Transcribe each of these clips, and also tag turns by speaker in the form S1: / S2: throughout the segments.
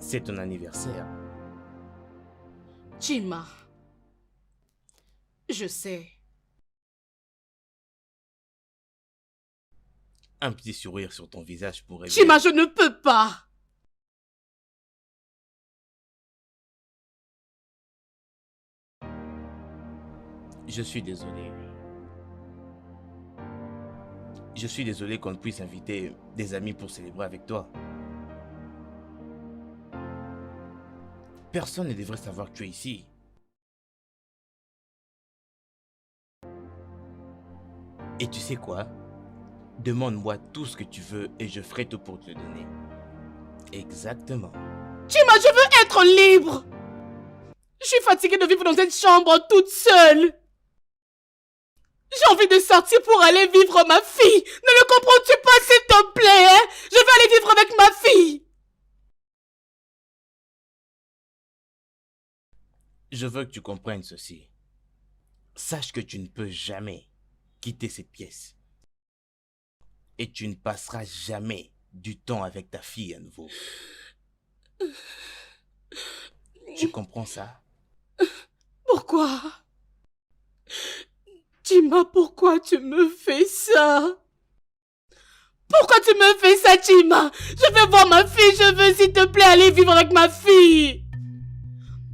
S1: C'est ton anniversaire.
S2: Chima, je sais.
S1: Un petit sourire sur ton visage pourrait...
S2: Chima, je ne peux pas.
S1: Je suis désolé. Je suis désolé qu'on ne puisse inviter des amis pour célébrer avec toi. Personne ne devrait savoir que tu es ici. Et tu sais quoi? Demande-moi tout ce que tu veux et je ferai tout pour te le donner. Exactement.
S2: Chima, je veux être libre. Je suis fatiguée de vivre dans cette chambre toute seule. J'ai envie de sortir pour aller vivre ma fille. Ne le comprends-tu pas, s'il te plaît, hein? Je veux aller vivre avec ma fille.
S1: Je veux que tu comprennes ceci. Sache que tu ne peux jamais quitter cette pièce. Et tu ne passeras jamais du temps avec ta fille à nouveau. Tu comprends ça?
S2: Pourquoi? Chima, pourquoi tu me fais ça? Pourquoi tu me fais ça, Chima? Je veux voir ma fille, je veux, s'il te plaît, aller vivre avec ma fille.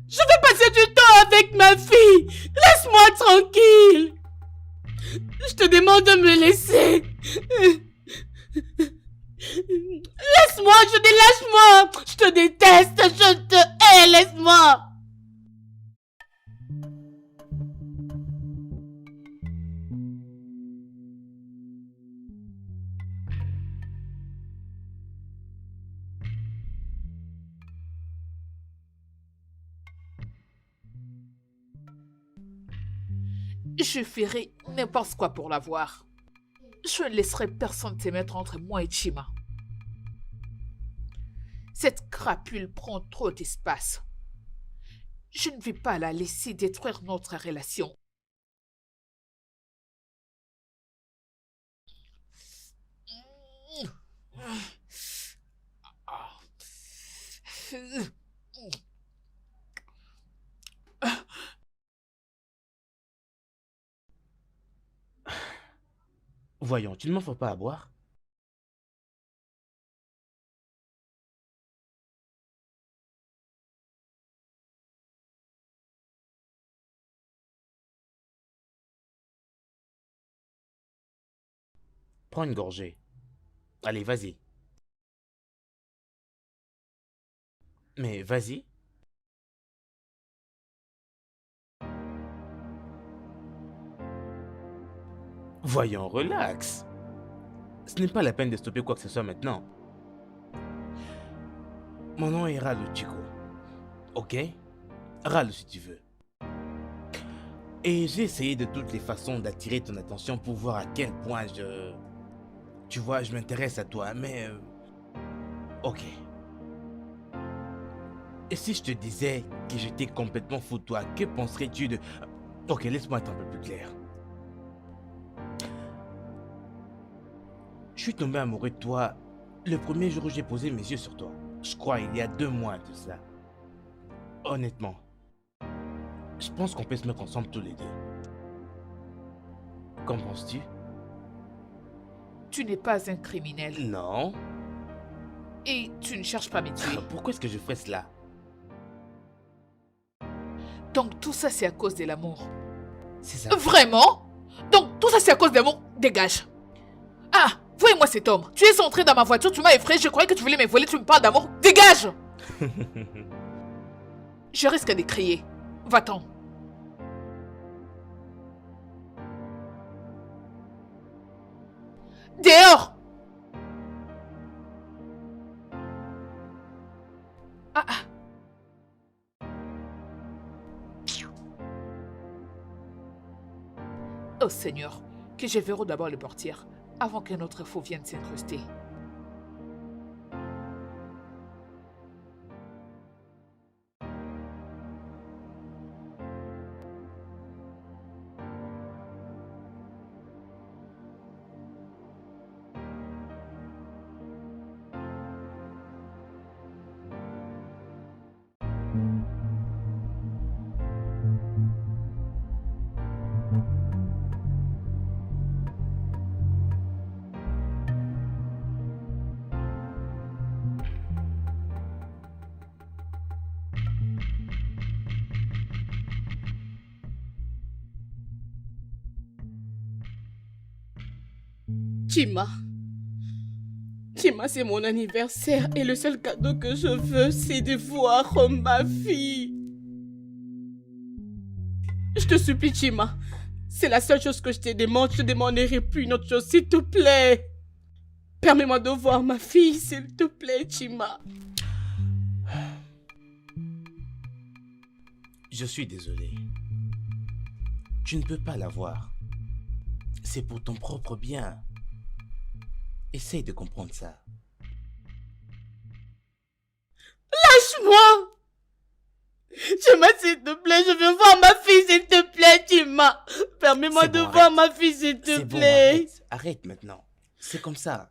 S2: Je veux passer du temps avec ma fille. Laisse-moi tranquille. Je te demande de me laisser. Laisse-moi, je dis lâche-moi. Je te déteste, je te hais, laisse-moi.
S3: Je ferai n'importe quoi pour la voir. Je ne laisserai personne se mettre entre moi et Chima. Cette crapule prend trop d'espace. Je ne vais pas la laisser détruire notre relation.
S1: Voyons, tu ne m'offres pas à boire? Prends une gorgée. Allez, vas-y. Mais vas-y. Voyons, relax. Ce n'est pas la peine de stopper quoi que ce soit maintenant. Mon nom est Ralo Chico. Ok? Ralo si tu veux. Et j'ai essayé de toutes les façons d'attirer ton attention pour voir à quel point tu vois, je m'intéresse à toi, mais... Ok. Et si je te disais que j'étais complètement fou de toi, que penserais-tu de... Ok, laisse-moi être un peu plus clair. Je suis tombé amoureux de toi le premier jour où j'ai posé mes yeux sur toi. Je crois il y a 2 mois de cela. Honnêtement, je pense qu'on peut se mettre ensemble tous les deux. Qu'en penses-tu?
S3: Tu n'es pas un criminel.
S1: Non.
S3: Et tu ne cherches pas à me tuer.
S1: Pourquoi est-ce que je ferais cela?
S3: Donc tout ça c'est à cause de l'amour.
S1: C'est ça.
S3: Vraiment? Donc tout ça c'est à cause de l'amour? Dégage. Ah, voyez-moi cet homme. Tu es entré dans ma voiture, tu m'as effrayé, je croyais que tu voulais me voler, tu me parles d'amour. Dégage. Je risque de crier. Va-t'en. Dehors! Ah ah. Oh Seigneur, que je verrouille d'abord les portières avant qu'un autre fou vienne s'incruster.
S2: Chima. Chima, c'est mon anniversaire et le seul cadeau que je veux, c'est de voir ma fille. Je te supplie, Chima. C'est la seule chose que je te demande. Je te demanderai plus une autre chose, s'il te plaît. Permets-moi de voir ma fille, s'il te plaît, Chima.
S1: Je suis désolé. Tu ne peux pas la voir. C'est pour ton propre bien. Essaye de comprendre ça.
S2: Lâche-moi! Chima, s'il te plaît, je veux voir ma fille, s'il te plaît, Chima. Permets-moi de voir ma fille, s'il te
S1: C'est bon,
S2: plaît.
S1: arrête maintenant. C'est comme ça.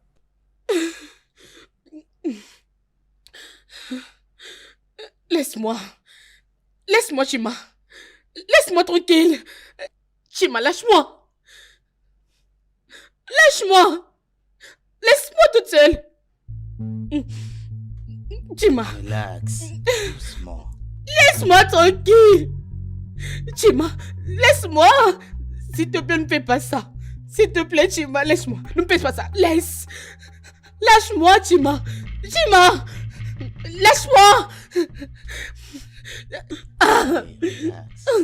S2: Laisse-moi. Laisse-moi, Chima. Laisse-moi tranquille. Chima, lâche-moi. Lâche-moi. Laisse-moi toute seule. Chima,
S1: Relax. Doucement.
S2: laisse-moi tranquille. Chima, laisse-moi. S'il te plaît, ne fais pas ça. S'il te plaît, Chima, laisse-moi. Ne me fais pas ça. Laisse. Lâche-moi, Chima. Chima. Lâche-moi.
S1: Relax.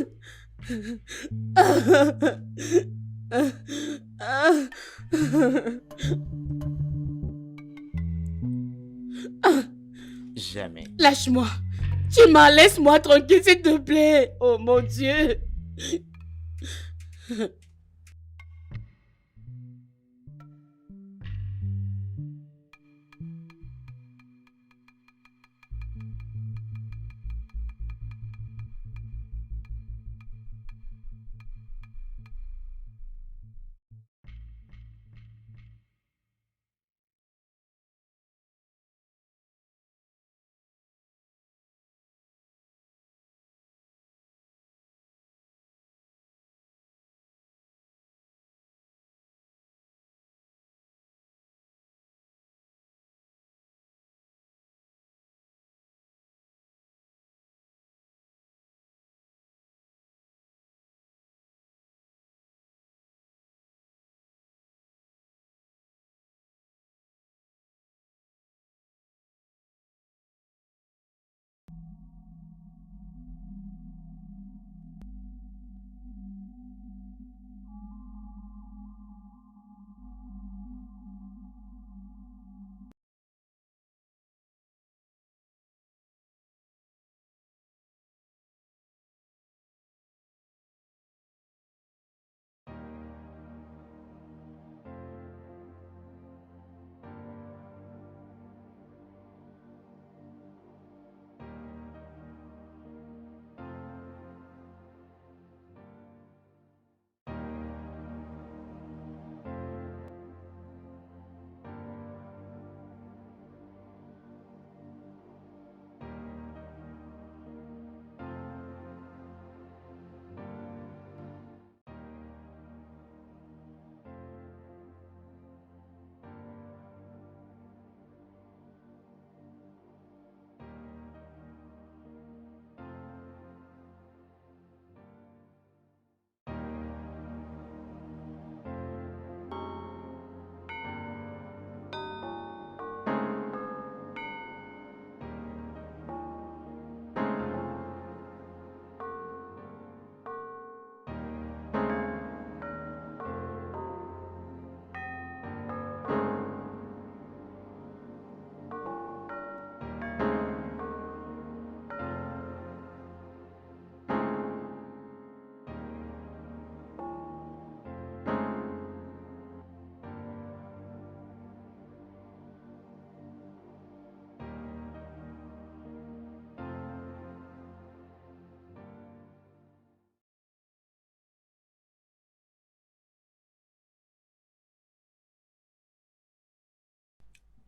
S1: Jamais.
S2: Lâche-moi. Chima, laisse-moi tranquille, s'il te plaît. Oh mon Dieu.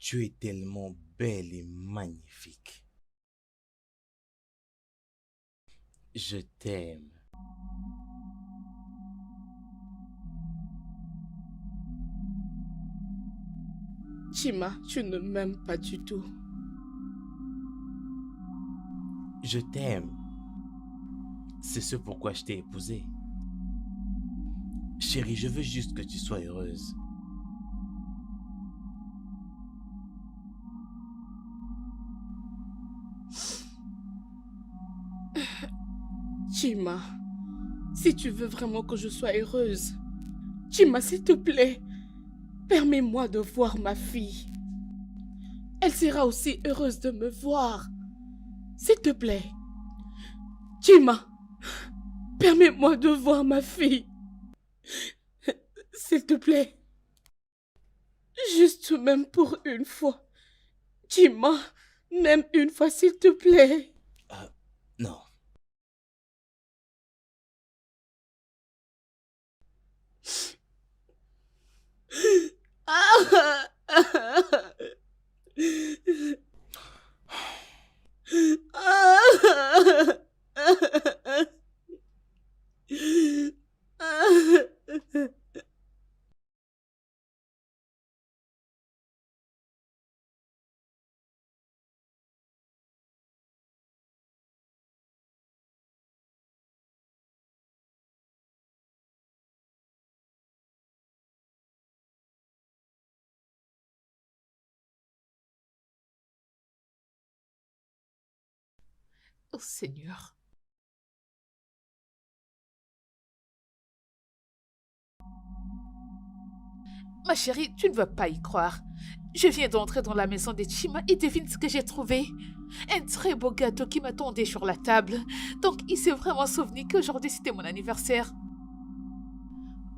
S1: Tu es tellement belle et magnifique. Je t'aime.
S2: Chima, tu ne m'aimes pas du tout.
S1: Je t'aime. C'est ce pourquoi je t'ai épousée. Chérie, je veux juste que tu sois heureuse.
S2: Chima, si tu veux vraiment que je sois heureuse, Chima, s'il te plaît, permets-moi de voir ma fille. Elle sera aussi heureuse de me voir. S'il te plaît. Chima, permets-moi de voir ma fille. S'il te plaît. Juste même pour une fois. Chima, même une fois, s'il te plaît.
S1: Non.
S2: Ah!
S3: Oh Seigneur. Ma chérie, tu ne vas pas y croire. Je viens d'entrer dans la maison de Chima et devine ce que j'ai trouvé. Un très beau gâteau qui m'attendait sur la table. Donc, il s'est vraiment souvenu qu'aujourd'hui c'était mon anniversaire.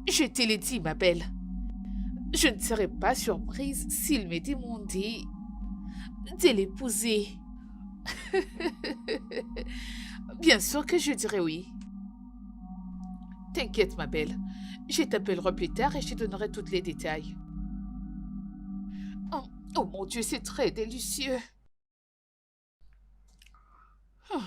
S3: Je te l'ai dit, ma belle. Je ne serais pas surprise s'il me demandait de l'épouser. Bien sûr que je dirais oui. T'inquiète, ma belle. Je t'appellerai plus tard et je te donnerai tous les détails. Oh, oh mon Dieu, c'est très délicieux. Oh.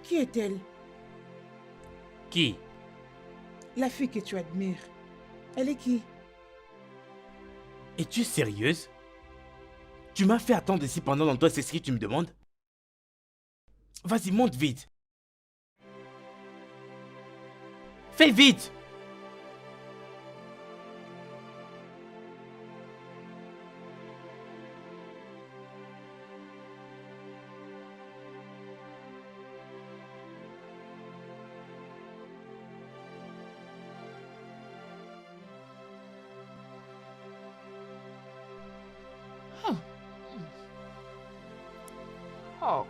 S2: Qui est-elle?
S1: Qui?
S2: La fille que tu admires. Elle est qui?
S1: Es-tu sérieuse? Tu m'as fait attendre ici pendant longtemps, c'est ce que tu me demandes? Vas-y, monte vite. Fais vite!
S3: Oh.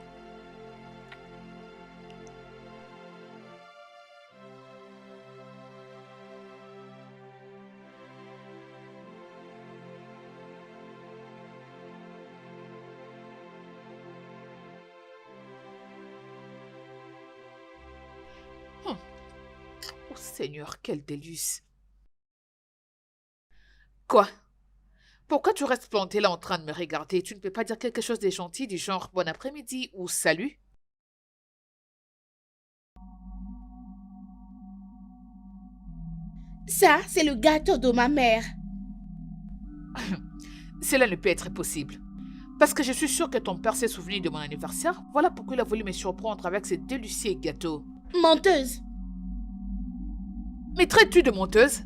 S3: Oh Seigneur, quel délice. Quoi? Pourquoi tu restes planté là en train de me regarder? Tu ne peux pas dire quelque chose de gentil du genre bon après-midi ou salut?
S2: Ça, c'est le gâteau de ma mère.
S3: Cela ne peut être possible. Parce que je suis sûre que ton père s'est souvenu de mon anniversaire. Voilà pourquoi il a voulu me surprendre avec ce délicieux gâteau.
S2: Menteuse.
S3: Mais traites-tu de menteuse?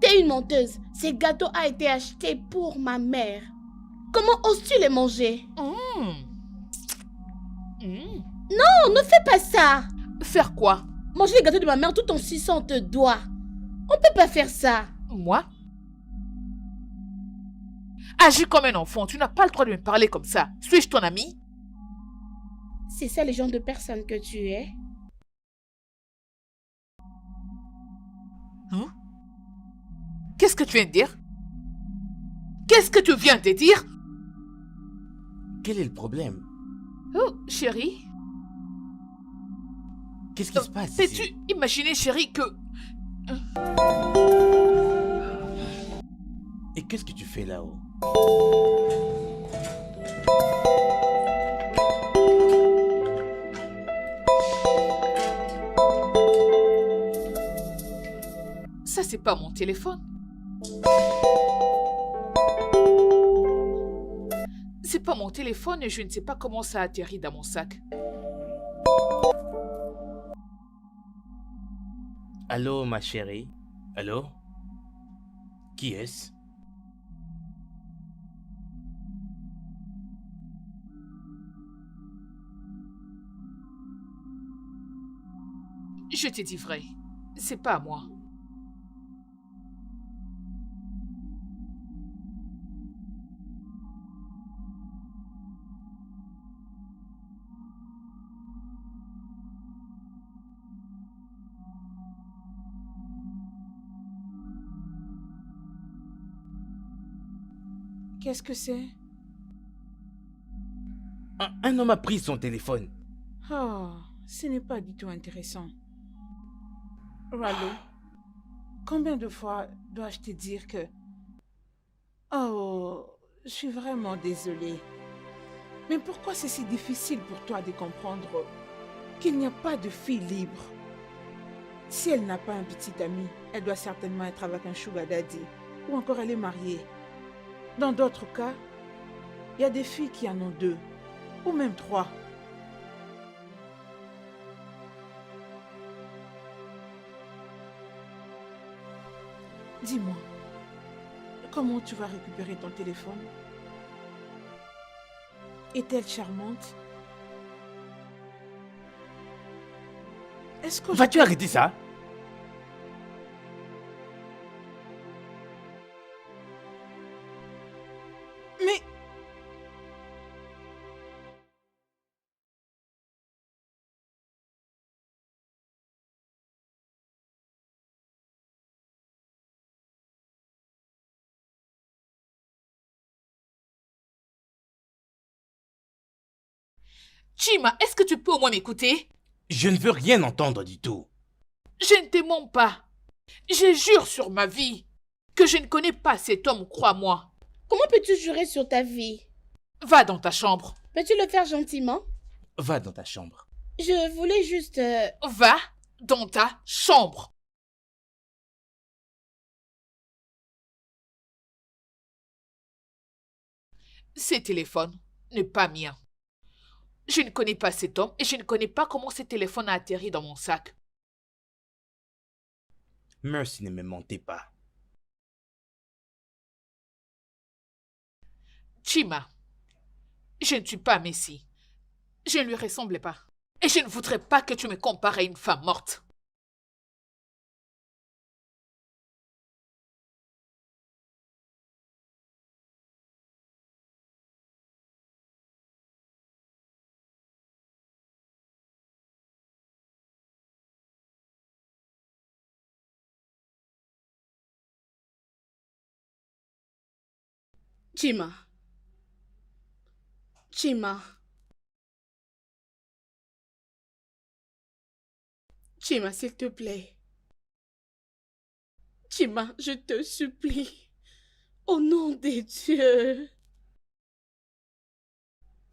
S2: T'es une menteuse. Ce gâteau a été acheté pour ma mère. Comment oses-tu les manger? Non, ne fais pas ça.
S3: Faire quoi?
S2: Manger les gâteaux de ma mère tout en suçant tes doigts. On peut pas faire ça.
S3: Moi? Agis comme un enfant. Tu n'as pas le droit de me parler comme ça. Suis-je ton ami?
S2: C'est ça le genre de personne que tu es?
S3: Hein? Qu'est-ce que tu viens de dire? Qu'est-ce que tu viens de dire?
S1: Quel est le problème?
S3: Oh, chérie.
S1: Qu'est-ce qui se passe
S3: Peux-tu
S1: ici?
S3: imaginer, chérie, que...
S1: Et qu'est-ce que tu fais là-haut?
S3: Ça, c'est pas mon téléphone. C'est pas mon téléphone et je ne sais pas comment ça a atterri dans mon sac.
S1: Allô, ma chérie? Allô? Qui est-ce?
S3: Je te dis vrai. C'est pas à moi.
S2: Qu'est-ce que c'est?
S1: Un homme a pris son téléphone.
S2: Oh, ce n'est pas du tout intéressant. Rallo, combien de fois dois-je te dire que... Oh, je suis vraiment désolée. Mais pourquoi c'est si difficile pour toi de comprendre qu'il n'y a pas de fille libre? Si elle n'a pas un petit ami, elle doit certainement être avec un sugar daddy. Ou encore elle est mariée. Dans d'autres cas, il y a des filles qui en ont 2. Ou même 3. Dis-moi, comment tu vas récupérer ton téléphone? Est-elle charmante? Est-ce que
S1: Vas-tu arrêter ça?
S2: Mais...
S3: Chima, est-ce que tu peux au moins m'écouter?
S1: Je ne veux rien entendre du tout.
S3: Je ne te mens pas. Je jure sur ma vie que je ne connais pas cet homme, crois-moi.
S4: Comment peux-tu jurer sur ta vie?
S3: Va dans ta chambre.
S4: Peux-tu le faire gentiment?
S1: Va dans ta chambre.
S4: Je voulais juste...
S3: Va dans ta chambre. Ce téléphone n'est pas mien. Je ne connais pas cet homme et je ne connais pas comment ce téléphone a atterri dans mon sac.
S1: Mercy, ne me mentez pas.
S3: Chima, je ne suis pas Messi. Je ne lui ressemble pas. Et je ne voudrais pas que tu me compares à une femme morte.
S4: Chima. Chima. Chima, s'il te plaît. Chima, je te supplie. Au nom de Dieu.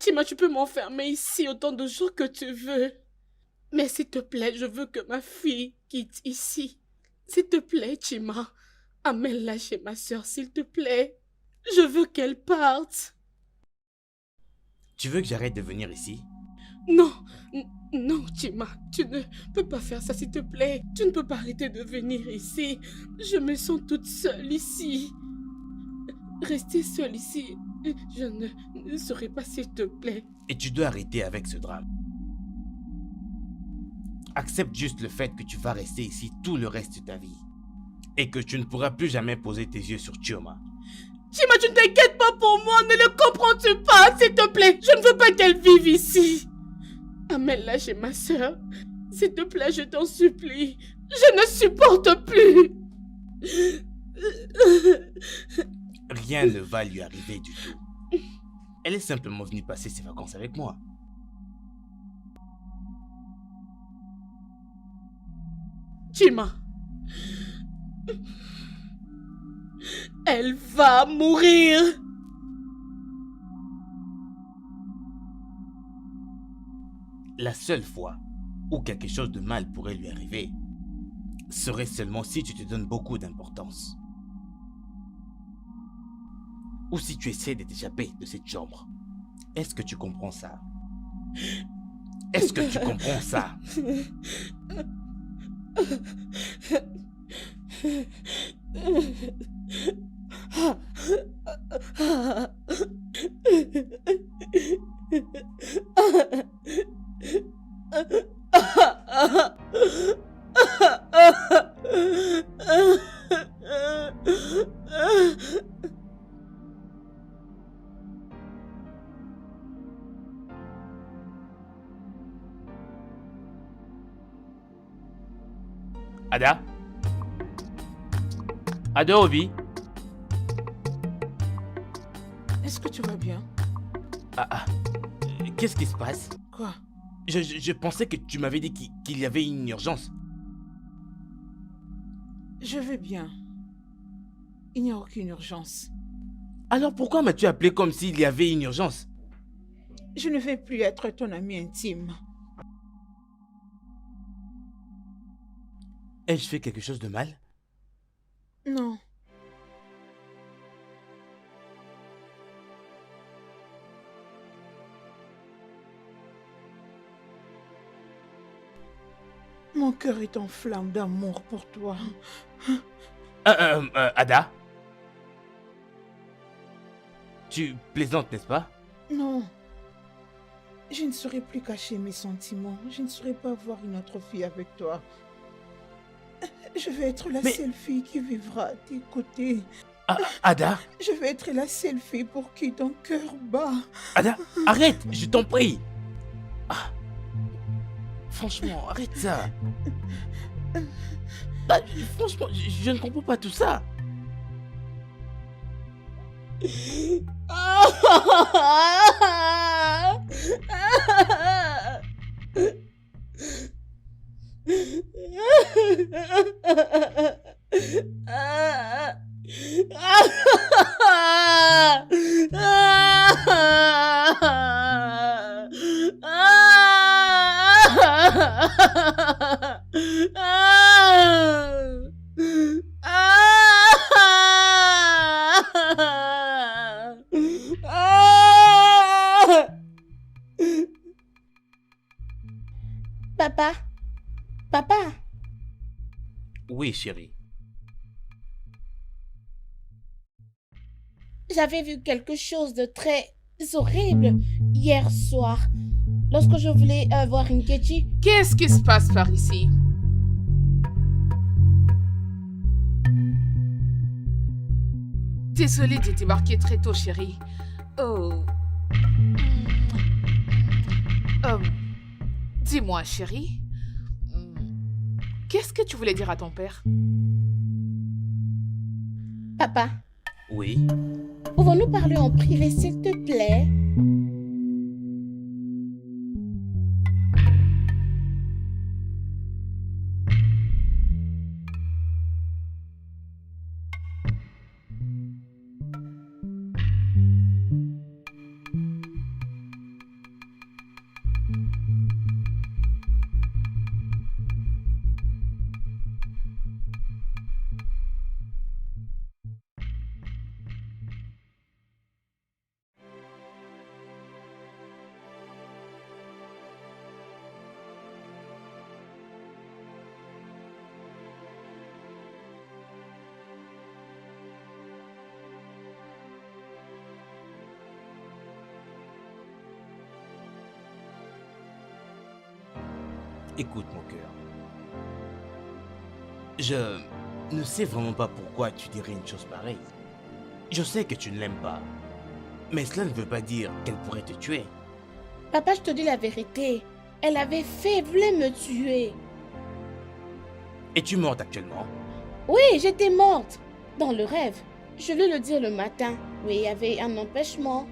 S4: Chima, tu peux m'enfermer ici autant de jours que tu veux. Mais s'il te plaît, je veux que ma fille quitte ici. S'il te plaît, Chima. Amène-la chez ma soeur, s'il te plaît. Je veux qu'elle parte.
S1: Tu veux que j'arrête de venir ici?
S4: Non, non, Chima, tu ne peux pas faire ça, s'il te plaît. Tu ne peux pas arrêter de venir ici. Je me sens toute seule ici. Rester seule ici, je ne saurais pas, s'il te plaît.
S1: Et tu dois arrêter avec ce drame. Accepte juste le fait que tu vas rester ici tout le reste de ta vie. Et que tu ne pourras plus jamais poser tes yeux sur Chioma.
S4: Chima, tu ne t'inquiètes pas pour moi, ne le comprends-tu pas, s'il te plaît. Je ne veux pas qu'elle vive ici. Amène-la chez ma soeur. S'il te plaît, je t'en supplie. Je ne supporte plus.
S1: Rien ne va lui arriver du tout. Elle est simplement venue passer ses vacances avec moi.
S4: Chima. Elle va mourir.
S1: La seule fois où quelque chose de mal pourrait lui arriver serait seulement si tu te donnes beaucoup d'importance. Ou si tu essaies de t'échapper de cette chambre. Est-ce que tu comprends ça? Est-ce que tu comprends ça? Ada? Ada Obi?
S2: Est-ce que tu vas bien?
S1: Qu'est-ce qui se passe?
S2: Quoi?
S1: Je pensais que tu m'avais dit qu'il y avait une urgence.
S2: Je vais bien. Il n'y a aucune urgence.
S1: Alors pourquoi m'as-tu appelé comme s'il y avait une urgence?
S5: Je ne vais plus être ton ami intime.
S1: Ai-je fait quelque chose de mal?
S5: Non. Mon cœur est en flamme d'amour pour toi.
S1: Ada? Tu plaisantes, n'est-ce pas?
S5: Non. Je ne saurais plus cacher mes sentiments. Je ne saurais pas voir une autre fille avec toi. Je vais être la seule fille qui vivra à tes côtés.
S1: Ada?
S5: Je vais être la seule fille pour qui ton cœur bat.
S1: Ada, arrête, je t'en prie. Franchement, arrête ça. Franchement, je ne comprends pas tout ça.
S4: Papa, papa,
S1: Oui, chérie.
S4: j'avais vu quelque chose de très horrible hier soir. Lorsque je voulais voir Nkechi,
S3: Qu'est-ce qui se passe par ici? Désolée de débarquer très tôt, chérie. Oh. Dis-moi, chérie. Qu'est-ce que tu voulais dire à ton père?
S4: papa,
S1: Oui.
S4: pouvons-nous parler en privé, s'il te plaît?
S1: Écoute, mon cœur. Je ne sais vraiment pas pourquoi tu dirais une chose pareille. Je sais que tu ne l'aimes pas. Mais cela ne veut pas dire qu'elle pourrait te tuer.
S4: Papa, je te dis la vérité. Elle avait fait, elle voulait me tuer.
S1: Es-tu morte actuellement?
S4: Oui, j'étais morte. Dans le rêve. Je vais le dire le matin. Oui, il y avait un empêchement.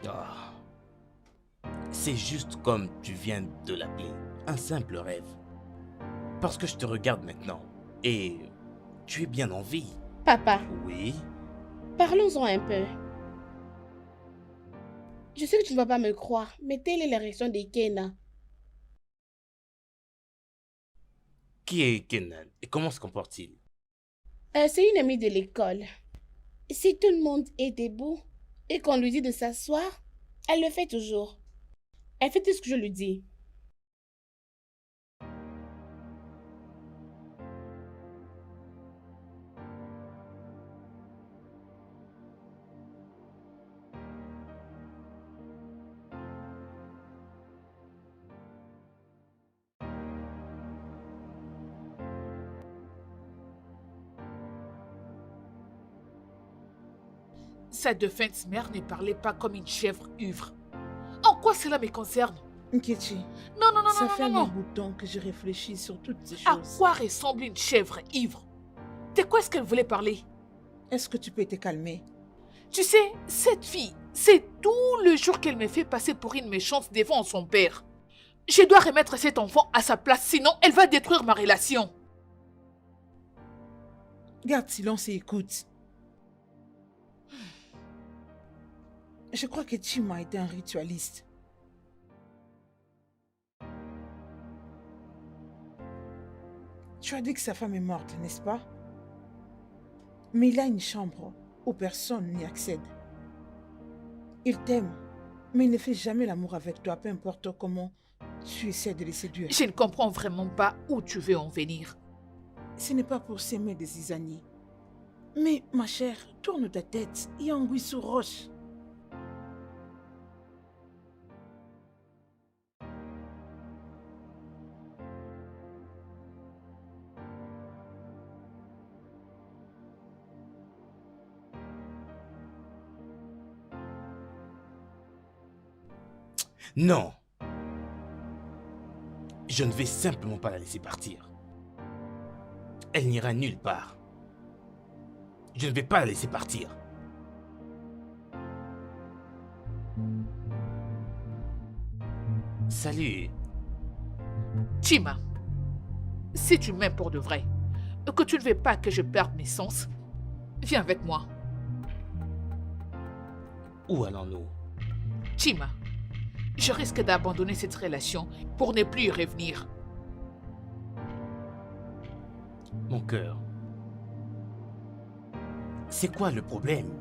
S1: Ah. C'est juste comme tu viens de l'appeler. Un simple rêve. Parce que je te regarde maintenant. Et tu es bien en vie.
S4: Papa,
S1: Oui.
S4: parlons-en un peu. Je sais que tu ne vas pas me croire, mais telle est la réaction d'Ikena.
S1: Qui est Kenan et comment se comporte-t-il?
S4: C'est une amie de l'école. Si tout le monde est debout et qu'on lui dit de s'asseoir, elle le fait toujours. Elle fait tout ce que je lui dis.
S3: Sa défunte mère ne parlait pas comme une chèvre ivre. En quoi cela me concerne?
S5: Nkechi,
S3: Non, non, non,
S5: ça
S3: non,
S5: fait
S3: non,
S5: un
S3: non.
S5: bout de temps que je réfléchis sur toutes ces
S3: À
S5: choses.
S3: quoi ressemble une chèvre ivre? De quoi est-ce qu'elle voulait parler?
S5: Est-ce que tu peux te calmer?
S3: Tu sais, cette fille, c'est tout le jour qu'elle me fait passer pour une méchante devant son père. Je dois remettre cet enfant à sa place, sinon elle va détruire ma relation.
S5: Garde silence et écoute. Je crois que Chima était un ritualiste. Tu as dit que sa femme est morte, n'est-ce pas? Mais il a une chambre où personne n'y accède. Il t'aime, mais il ne fait jamais l'amour avec toi, peu importe comment tu essaies de le séduire.
S3: Je ne comprends vraiment pas où tu veux en venir.
S5: Ce n'est pas pour s'aimer des zizanies. Mais, ma chère, tourne ta tête, il y a anguille sous roche.
S1: Non. Je ne vais simplement pas la laisser partir. Elle n'ira nulle part. Je ne vais pas la laisser partir. Salut.
S3: Chima, si tu m'aimes pour de vrai, et que tu ne veux pas que je perde mes sens, viens avec moi.
S1: Où allons-nous?
S3: Chima, je risque d'abandonner cette relation pour ne plus y revenir.
S1: Mon cœur. C'est quoi le problème?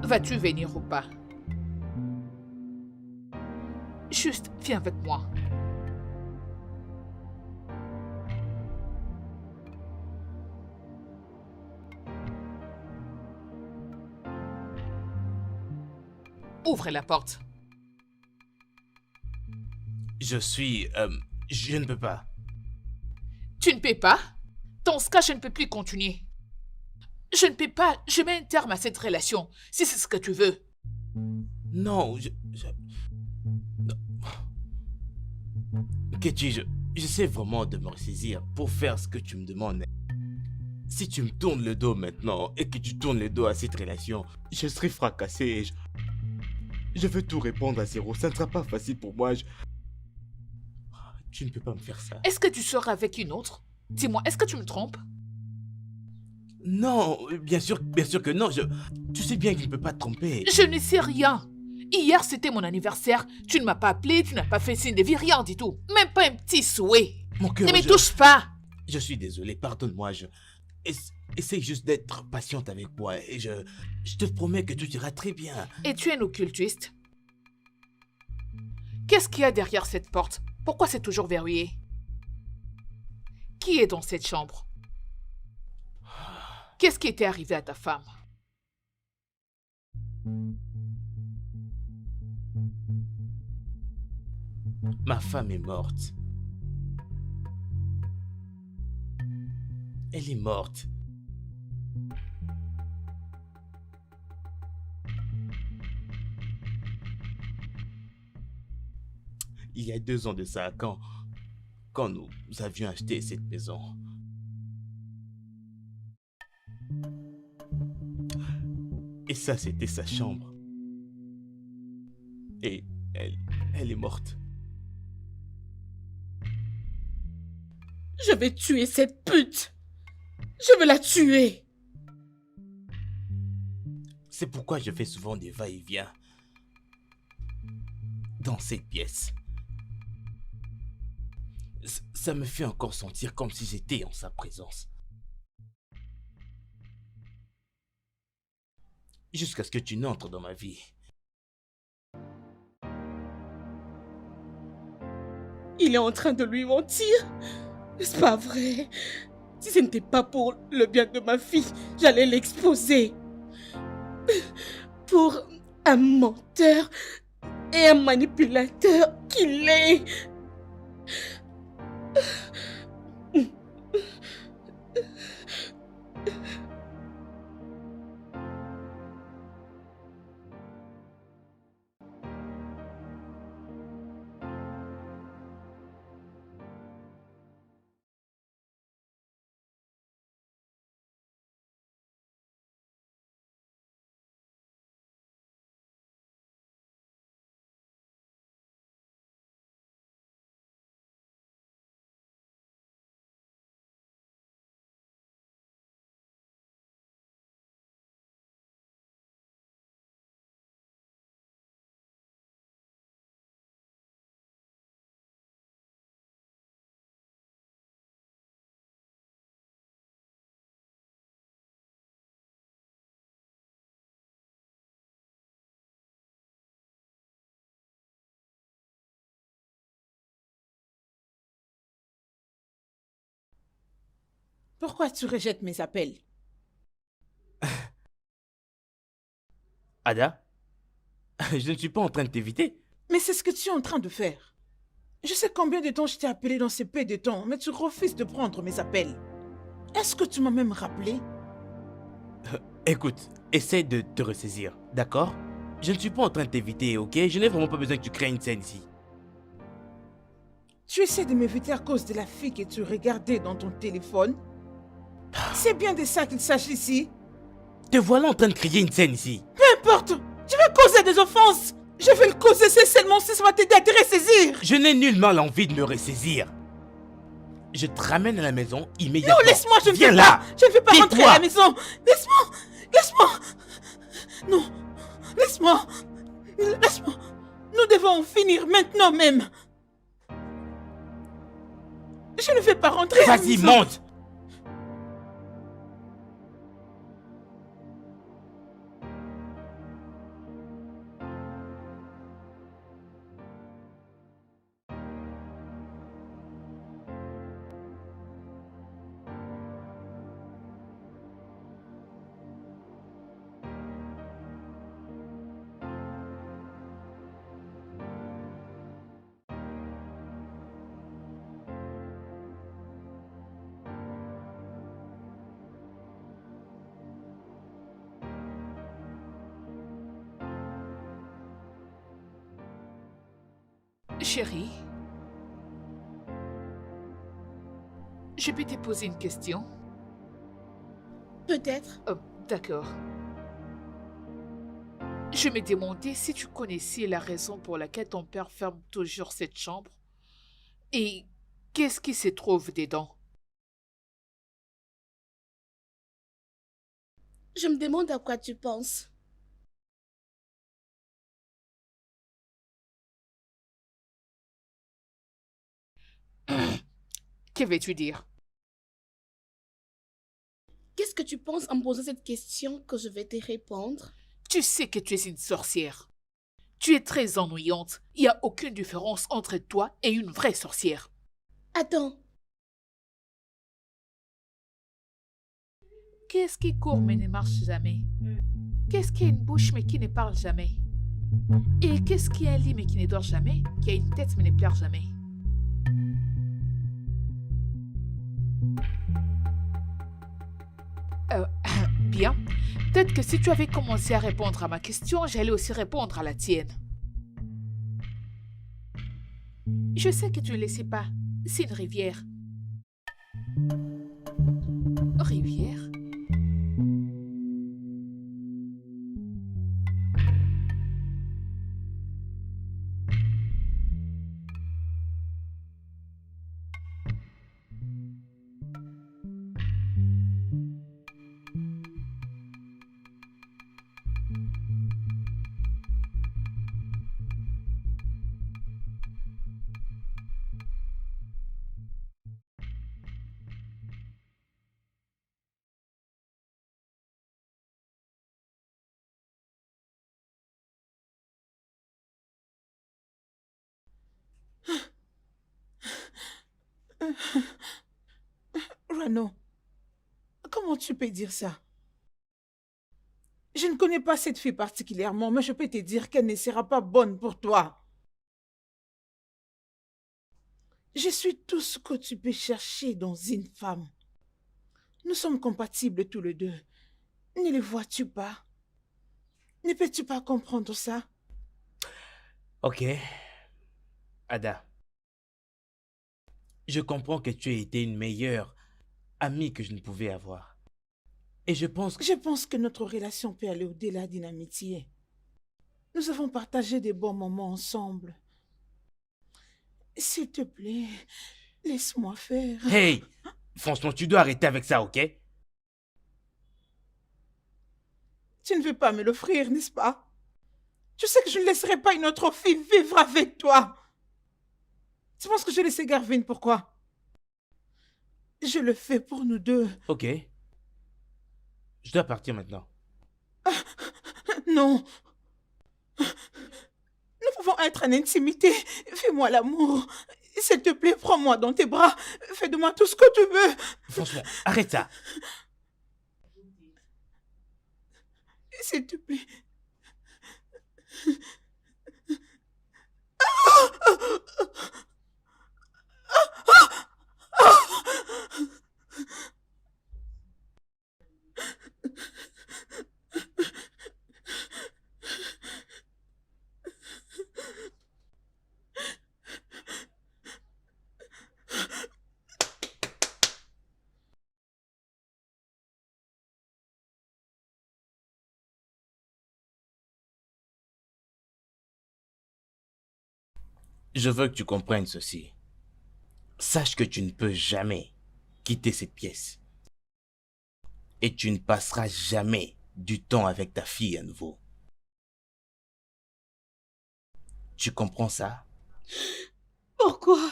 S3: Vas-tu venir ou pas? Juste, viens avec moi. Ouvre la porte.
S1: Je ne peux pas.
S3: Tu ne peux pas? Dans ce cas, je ne peux plus continuer. Je ne peux pas, je mets un terme à cette relation, si c'est ce que tu veux.
S1: Non, non. Ketty, j'essaie vraiment de me ressaisir pour faire ce que tu me demandes. Si tu me tournes le dos maintenant et que tu tournes le dos à cette relation, je serai fracassé et je veux tout répondre à zéro. Ça ne sera pas facile pour moi. Tu ne peux pas me faire ça.
S3: Est-ce que tu seras avec une autre? Dis-moi, est-ce que tu me trompes?
S1: Non, bien sûr que non. Tu sais bien qu'il ne peut pas te tromper.
S3: Je ne sais rien. Hier, c'était mon anniversaire. Tu ne m'as pas appelé, tu n'as pas fait signe de vie, rien du tout. Même pas un petit souhait.
S1: Mon cœur,
S3: Ne me touche pas.
S1: Je suis désolé, pardonne-moi. Essaye juste d'être patiente avec moi et je te promets que tout ira très bien.
S3: Et tu es un occultiste? Qu'est-ce qu'il y a derrière cette porte? Pourquoi c'est toujours verrouillé? Qui est dans cette chambre? Qu'est-ce qui était arrivé à ta femme?
S1: Ma femme est morte. Elle est morte. Il y a 2 ans de ça, quand nous avions acheté cette maison. Et ça, c'était sa chambre. Et elle est morte.
S4: Je vais tuer cette pute. Je vais la tuer.
S1: C'est pourquoi je fais souvent des va-et-vient dans cette pièce. Ça me fait encore sentir comme si j'étais en sa présence. Jusqu'à ce que tu n'entres dans ma vie.
S4: Il est en train de lui mentir. N'est-ce pas vrai? Si ce n'était pas pour le bien de ma fille, j'allais l'exposer. Pour un menteur et un manipulateur qu'il est.
S5: Pourquoi tu rejettes mes appels?
S1: Ada, je ne suis pas en train de t'éviter.
S5: Mais c'est ce que tu es en train de faire. Je sais combien de temps je t'ai appelé dans ces peu de temps, mais tu refuses de prendre mes appels. Est-ce que tu m'as même rappelé?
S1: Écoute, essaie de te ressaisir, d'accord? Je ne suis pas en train de t'éviter, ok? Je n'ai vraiment pas besoin que tu crées une scène ici.
S5: Tu essaies de m'éviter à cause de la fille que tu regardais dans ton téléphone? C'est bien de ça qu'il s'agit ici.
S1: Te voilà en train de créer une scène ici.
S5: Peu importe, je vais causer des offenses. Je vais le causer, c'est seulement si ça va t'aider à te ressaisir.
S1: Je n'ai nullement l'envie de me ressaisir. Je te ramène à la maison immédiatement.
S5: Non, laisse-moi, je ne
S1: Viens
S5: veux
S1: là.
S5: pas. Je ne veux pas rentrer
S1: Tais-toi.
S5: à la maison. Laisse-moi, laisse-moi. Non, laisse-moi. Laisse-moi. Nous devons en finir maintenant même. Je ne vais pas rentrer à la
S1: Vas-y,
S5: maison.
S1: monte.
S3: Chérie, je peux te poser une question?
S4: Peut-être.
S3: Oh, d'accord. Je me demandais si tu connaissais la raison pour laquelle ton père ferme toujours cette chambre et qu'est-ce qui se trouve dedans?
S4: Je me demande à quoi tu penses.
S3: Que veux-tu dire?
S4: Qu'est-ce que tu penses en me posant cette question que je vais te répondre?
S3: Tu sais que tu es une sorcière. Tu es très ennuyante. Il n'y a aucune différence entre toi et une vraie sorcière.
S4: Attends,
S3: Qu'est-ce qui court mais ne marche jamais? Qu'est-ce qui a une bouche mais qui ne parle jamais? Et qu'est-ce qui a un lit mais qui ne dort jamais? Qui a une tête mais ne pleure jamais? Euh, bien. Peut-être que si tu avais commencé à répondre à ma question, j'allais aussi répondre à la tienne. Je sais que tu ne le sais pas. C'est une rivière. Rivière?
S5: Rano, comment tu peux dire ça? Je ne connais pas cette fille particulièrement, mais je peux te dire qu'elle ne sera pas bonne pour toi. Je suis tout ce que tu peux chercher dans une femme. Nous sommes compatibles tous les deux. Ne le vois-tu pas? Ne peux-tu pas comprendre ça?
S1: Ok. Ada. Je comprends que tu as été une meilleure amie que je ne pouvais avoir. Et je pense que...
S5: Je pense que notre relation peut aller au-delà d'une amitié. Nous avons partagé des bons moments ensemble. S'il te plaît, laisse-moi faire.
S1: Hey! Franchement, tu dois arrêter avec ça, ok?
S5: Tu ne veux pas me l'offrir, n'est-ce pas? Tu sais que je ne laisserai pas une autre fille vivre avec toi. Tu penses que je laisse Garvin, pourquoi? Je le fais pour nous deux.
S1: Ok. Je dois partir maintenant.
S5: Non. Nous pouvons être en intimité. Fais-moi l'amour. S'il te plaît, prends-moi dans tes bras. Fais de moi tout ce que tu veux.
S1: Franchement, arrête ça.
S5: S'il te plaît.
S1: Je veux que tu comprennes ceci. Sache que tu ne peux jamais quitter cette pièce. Et tu ne passeras jamais du temps avec ta fille à nouveau. Tu comprends ça?
S4: Pourquoi?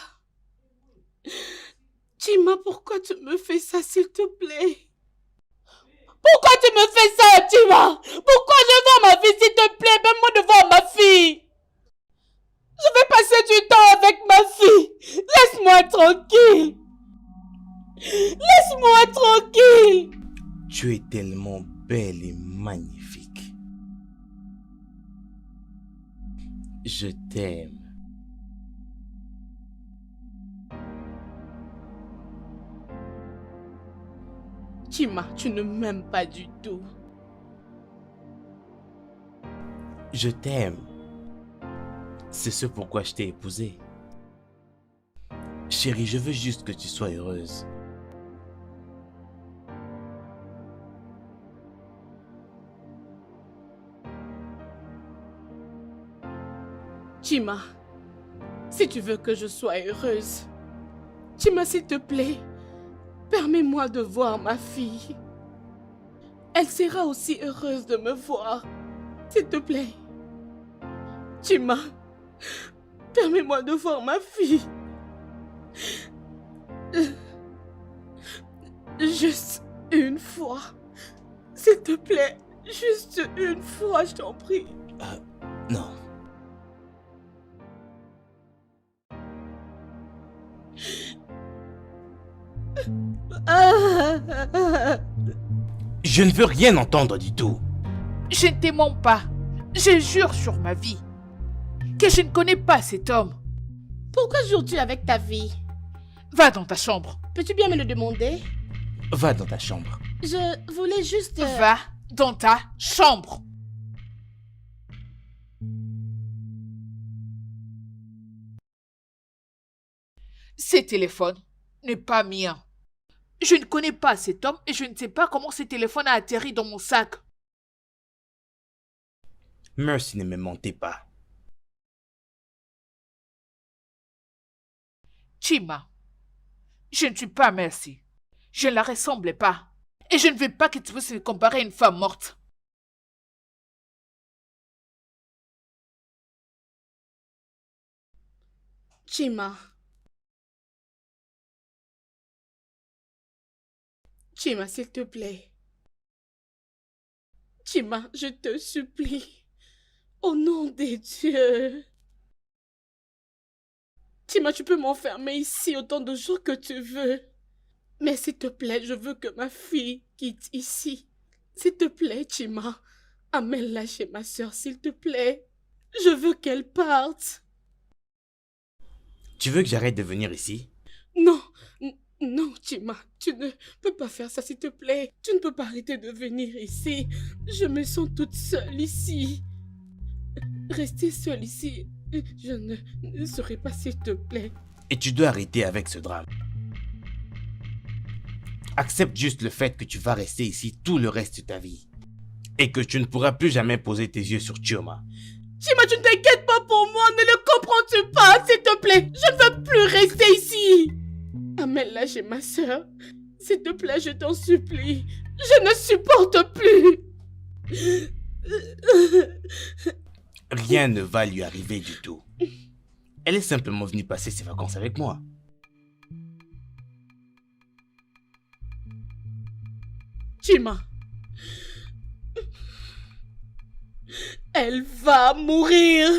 S4: Chima, pourquoi tu me fais ça, s'il te plaît? Pourquoi tu me fais ça, Chima? Pourquoi je vois ma fille, s'il te plaît? Donne-moi de voir ma fille. Je vais passer du temps avec ma fille. Laisse-moi tranquille. Laisse-moi tranquille.
S1: Tu es tellement belle et magnifique. Je t'aime.
S4: Chima, tu ne m'aimes pas du tout.
S1: Je t'aime. C'est ce pourquoi je t'ai épousée. Chérie, je veux juste que tu sois heureuse.
S4: Chima, si tu veux que je sois heureuse, Chima, s'il te plaît, permets-moi de voir ma fille. Elle sera aussi heureuse de me voir. S'il te plaît. Chima, permets-moi de voir ma fille. Juste une fois. S'il te plaît, juste une fois, je t'en prie.
S1: Non. Je ne veux rien entendre du tout.
S3: Je ne te mens pas. Je jure sur ma vie que je ne connais pas cet homme.
S4: Pourquoi jures-tu avec ta vie?
S3: Va dans ta chambre.
S4: Peux-tu bien me le demander?
S1: Va dans ta chambre.
S4: Je voulais juste...
S3: Va dans ta chambre. Ce téléphone n'est pas mien. Je ne connais pas cet homme et je ne sais pas comment ce téléphone a atterri dans mon sac.
S1: Mercy, ne me mentez pas.
S3: Chima, je ne suis pas Mercy. Je ne la ressemble pas. Et je ne veux pas que tu puisses me comparer à une femme morte.
S4: Chima. Chima, s'il te plaît. Chima, je te supplie. Au nom des dieux. Chima, tu peux m'enfermer ici autant de jours que tu veux. Mais s'il te plaît, je veux que ma fille quitte ici. S'il te plaît, Chima, amène-la chez ma soeur, s'il te plaît. Je veux qu'elle parte.
S1: Tu veux que j'arrête de venir ici?
S4: Non, non, Chima, tu ne peux pas faire ça, s'il te plaît. Tu ne peux pas arrêter de venir ici. Je me sens toute seule ici. Rester seule ici, je ne saurais pas, s'il te plaît.
S1: Et tu dois arrêter avec ce drame. Accepte juste le fait que tu vas rester ici tout le reste de ta vie. Et que tu ne pourras plus jamais poser tes yeux sur Chioma.
S4: Chima, tu ne t'inquiètes pas pour moi, ne le comprends-tu pas, s'il te plaît? Je ne veux plus rester ici. Amène-la chez ma soeur. S'il te plaît, je t'en supplie. Je ne supporte plus.
S1: Rien ne va lui arriver du tout. Elle est simplement venue passer ses vacances avec moi.
S4: Chima. Elle va mourir.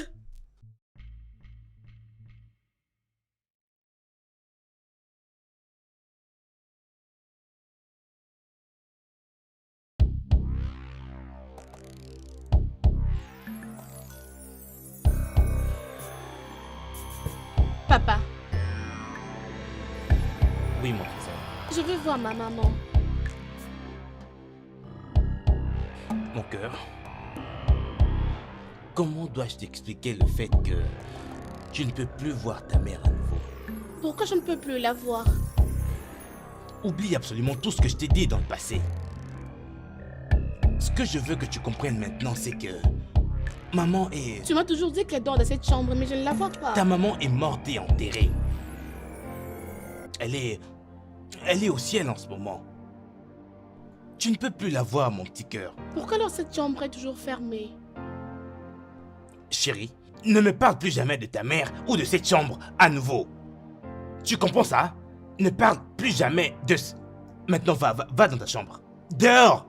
S4: Papa,
S1: Oui, mon trésor.
S4: je veux voir ma maman.
S1: Mon cœur. Comment dois-je t'expliquer le fait que tu ne peux plus voir ta mère à nouveau?
S4: Pourquoi je ne peux plus la voir?
S1: Oublie absolument tout ce que je t'ai dit dans le passé. Ce que je veux que tu comprennes maintenant, c'est que maman est...
S4: Tu m'as toujours dit qu'elle dort dans cette chambre, mais je ne la vois pas.
S1: Ta maman est morte et enterrée. Elle est au ciel en ce moment. Tu ne peux plus la voir, mon petit cœur.
S4: Pourquoi alors cette chambre est toujours fermée?
S1: Chérie, ne me parle plus jamais de ta mère ou de cette chambre à nouveau. Tu comprends ça? Ne parle plus jamais de... Maintenant, va dans ta chambre. Dehors!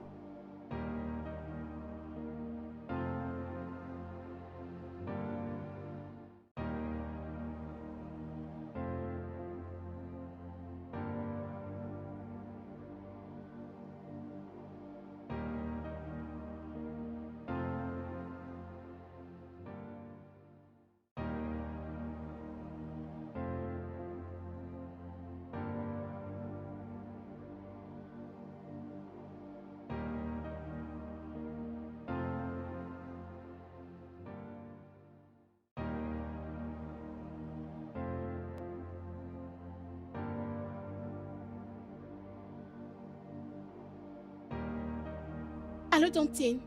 S4: Allô, Tantine.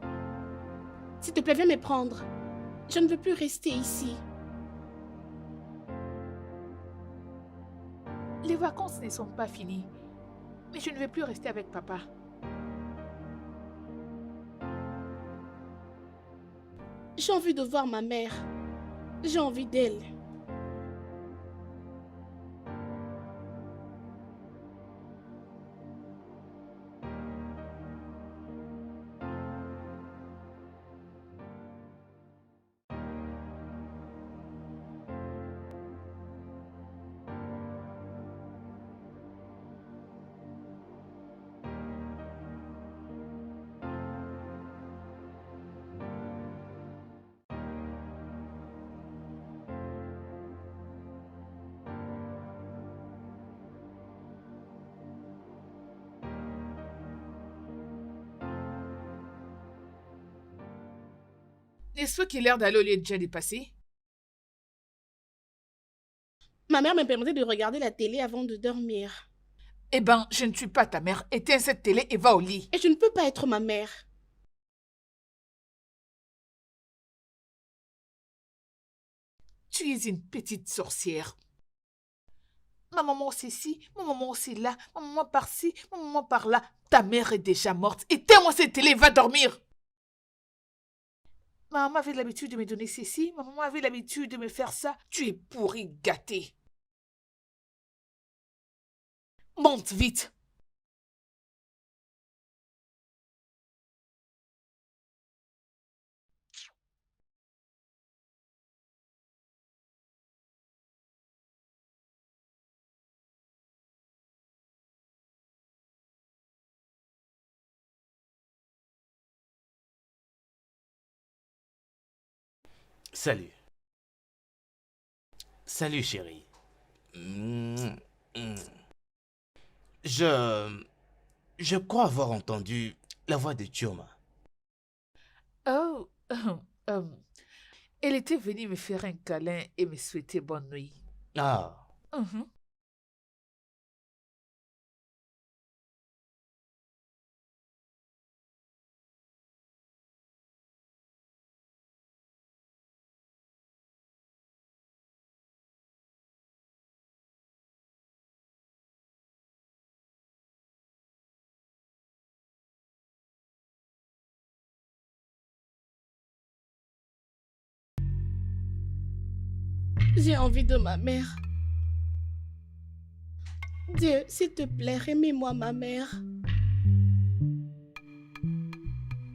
S4: S'il te plaît, viens me prendre. Je ne veux plus rester ici.
S3: Les vacances ne sont pas finies. Mais je ne vais plus rester avec papa.
S4: J'ai envie de voir ma mère. J'ai envie d'elle.
S3: N'est-ce pas qu'il est l'heure d'aller au lieu déjà dépassé?
S4: Ma mère me permettait de regarder la télé avant de dormir.
S3: Eh ben, je ne suis pas ta mère. Éteins cette télé et va au lit.
S4: Et je ne peux pas être ma mère.
S3: Tu es une petite sorcière. Ma maman c'est ci, ma maman c'est là, ma maman par-ci, ma maman par-là. Ta mère est déjà morte. Éteins-moi cette télé et va dormir. Ma maman avait l'habitude de me donner ceci, ma maman avait l'habitude de me faire ça. Tu es pourri gâté. Monte vite.
S1: Salut. Salut, chérie. Mm, mm. Je crois avoir entendu la voix de Chioma.
S3: Oh, elle était venue me faire un câlin et me souhaiter bonne nuit.
S1: Ah,
S3: Mhm.
S4: J'ai envie de ma mère. Dieu, s'il te plaît, remets-moi ma mère.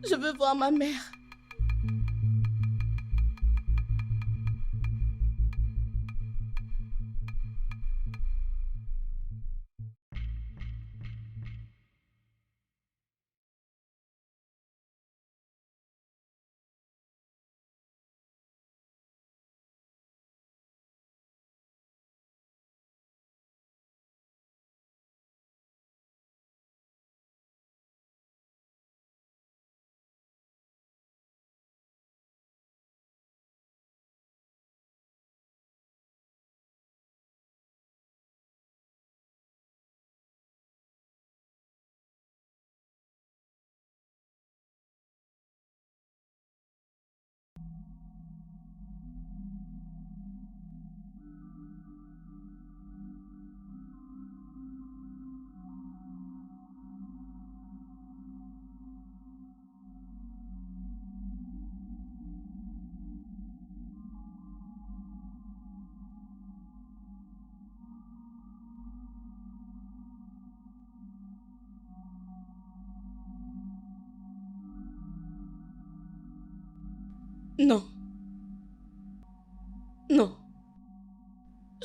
S4: Je veux voir ma mère. Non. Non.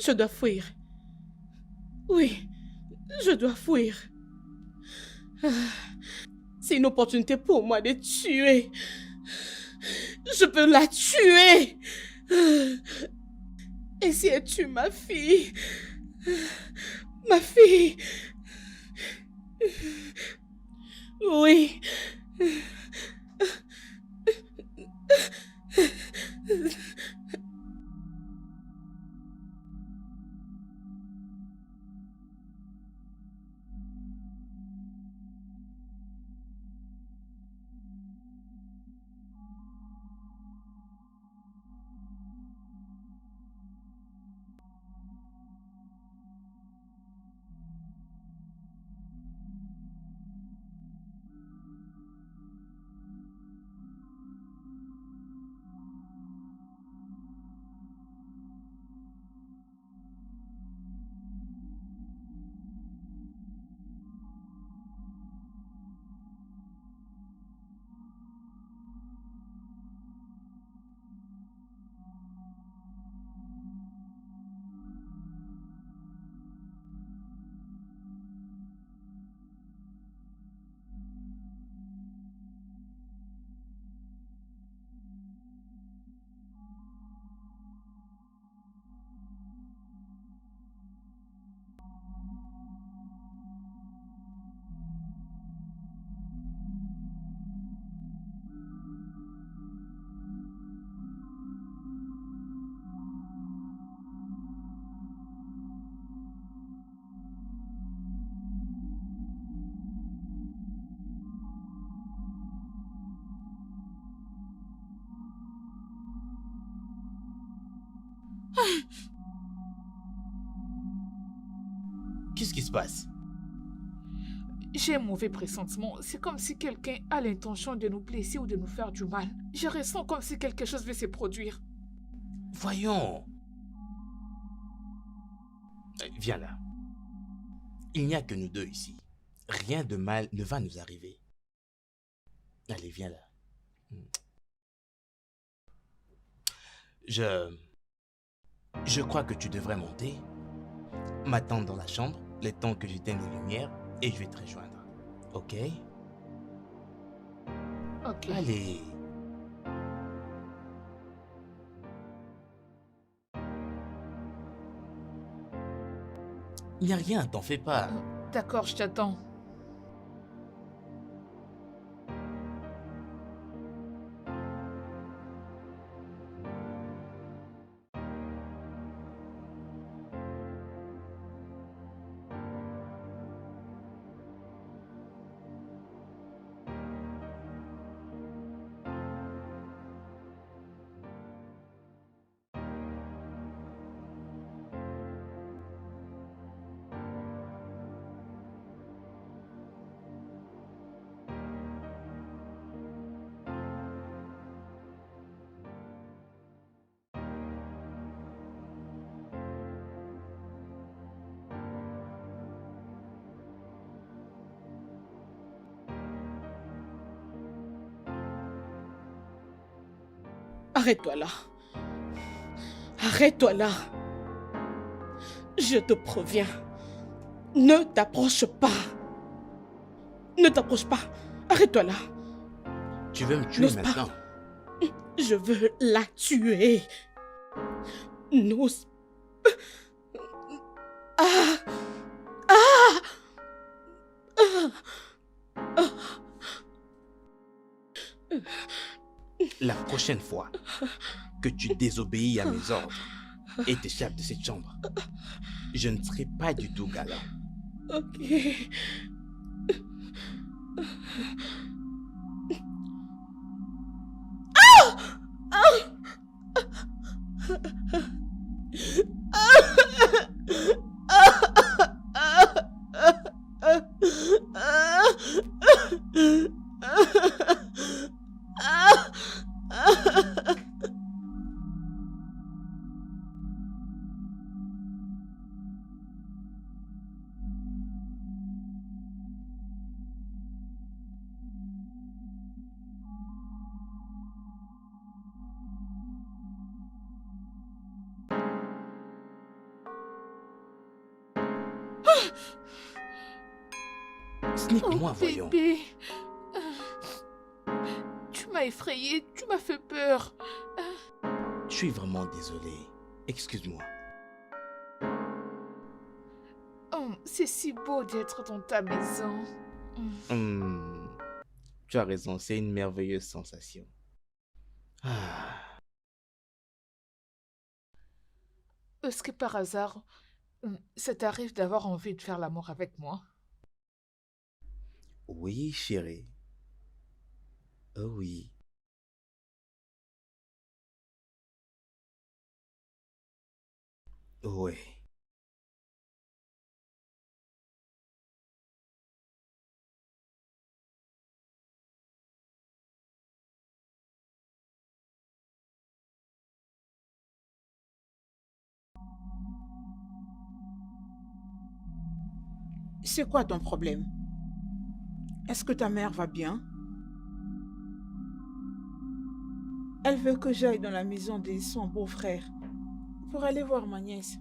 S4: Je dois fuir. Oui, je dois fuir. Ah, c'est une opportunité pour moi de tuer. Je peux la tuer. Et si elle tue ma fille? Ma fille. Oui.
S1: Qu'est-ce qui se passe?
S3: J'ai un mauvais pressentiment. C'est comme si quelqu'un a l'intention de nous blesser ou de nous faire du mal. Je ressens comme si quelque chose veut se produire.
S1: Voyons. Viens là. Il n'y a que nous deux ici. Rien de mal ne va nous arriver. Allez, viens là. Je crois que tu devrais monter, m'attendre dans la chambre, le temps que j'éteigne les lumières, et je vais te rejoindre. Ok?
S3: Ok.
S1: Allez. Il n'y a rien, t'en fais pas.
S3: D'accord, je t'attends.
S4: Arrête-toi là. Arrête-toi là. Je te préviens. Ne t'approche pas. Ne t'approche pas. Arrête-toi là.
S1: Tu veux me tuer
S4: N'ose pas.
S1: maintenant?
S4: Je veux la tuer. N'ose. Ah! Ah!
S1: La prochaine fois que tu désobéis à mes ordres et t'échappes de cette chambre, je ne serai pas du tout galant.
S4: Ok.
S1: Snique-moi,
S3: Oh,
S1: voyons.
S3: bébé. Tu m'as effrayée, tu m'as fait peur.
S1: Je suis vraiment désolé. Excuse-moi.
S3: Oh, c'est si beau d'être dans ta maison.
S1: Hmm, Tu as raison, c'est une merveilleuse sensation. Ah,
S3: Est-ce que par hasard, ça t'arrive d'avoir envie de faire l'amour avec moi?
S1: oui, chérie. Oh oui. Ouais.
S5: C'est quoi ton problème? Est-ce que ta mère va bien? Elle veut que j'aille dans la maison de son beau-frère pour aller voir ma nièce.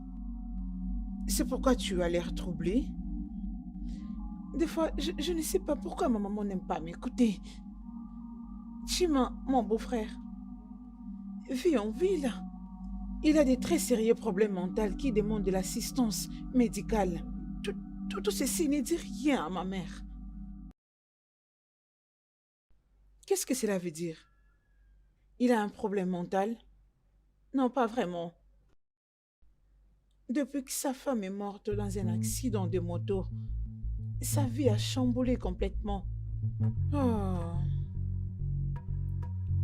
S5: C'est pourquoi tu as l'air troublé. Des fois, je ne sais pas pourquoi ma maman n'aime pas m'écouter. Chima, mon beau-frère, vit en ville. Il a des très sérieux problèmes mentaux qui demandent de l'assistance médicale. Tout ceci ne dit rien à ma mère. Qu'est-ce que cela veut dire? Il a un problème mental? Non, pas vraiment. Depuis que sa femme est morte dans un accident de moto, sa vie a chamboulé complètement. Oh.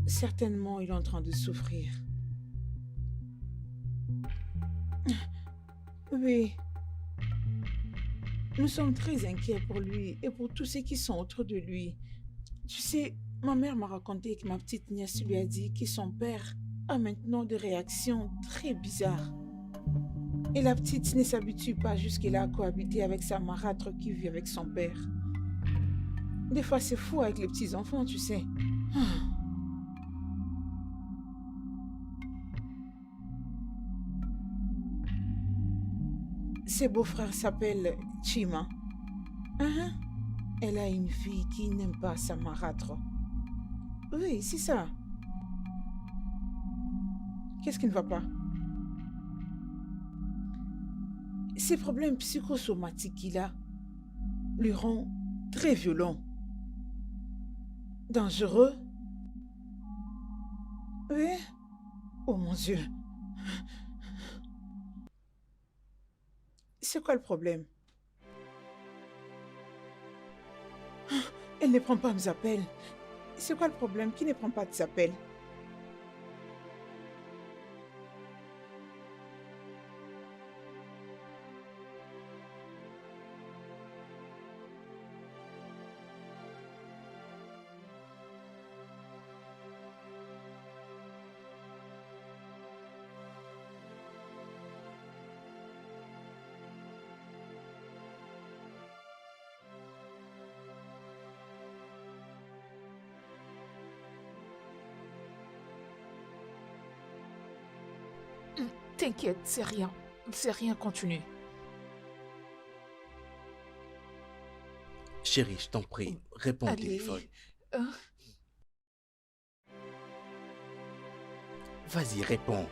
S5: Certainement, il est en train de souffrir. Oui. Nous sommes très inquiets pour lui et pour tous ceux qui sont autour de lui. Tu sais, ma mère m'a raconté que ma petite nièce lui a dit que son père a maintenant des réactions très bizarres. Et la petite ne s'habitue pas jusqu'à cohabiter avec sa marâtre qui vit avec son père. Des fois, c'est fou avec les petits-enfants, tu sais. Ses beaux-frères s'appellent Chima. Hein? Elle a une fille qui n'aime pas sa marâtre. Oui, c'est ça. Qu'est-ce qui ne va pas? Ces problèmes psychosomatiques qu'il a lui rendent très violent. Dangereux? Oui? Oh mon Dieu. C'est quoi le problème? Elle ne prend pas mes appels. C'est quoi le problème? Qui ne prend pas tes appels?
S3: T'inquiète, c'est rien. C'est rien, continue.
S1: Chérie, je t'en prie, réponds au
S3: Allez.
S1: téléphone.
S3: Euh,
S1: Vas-y, réponds.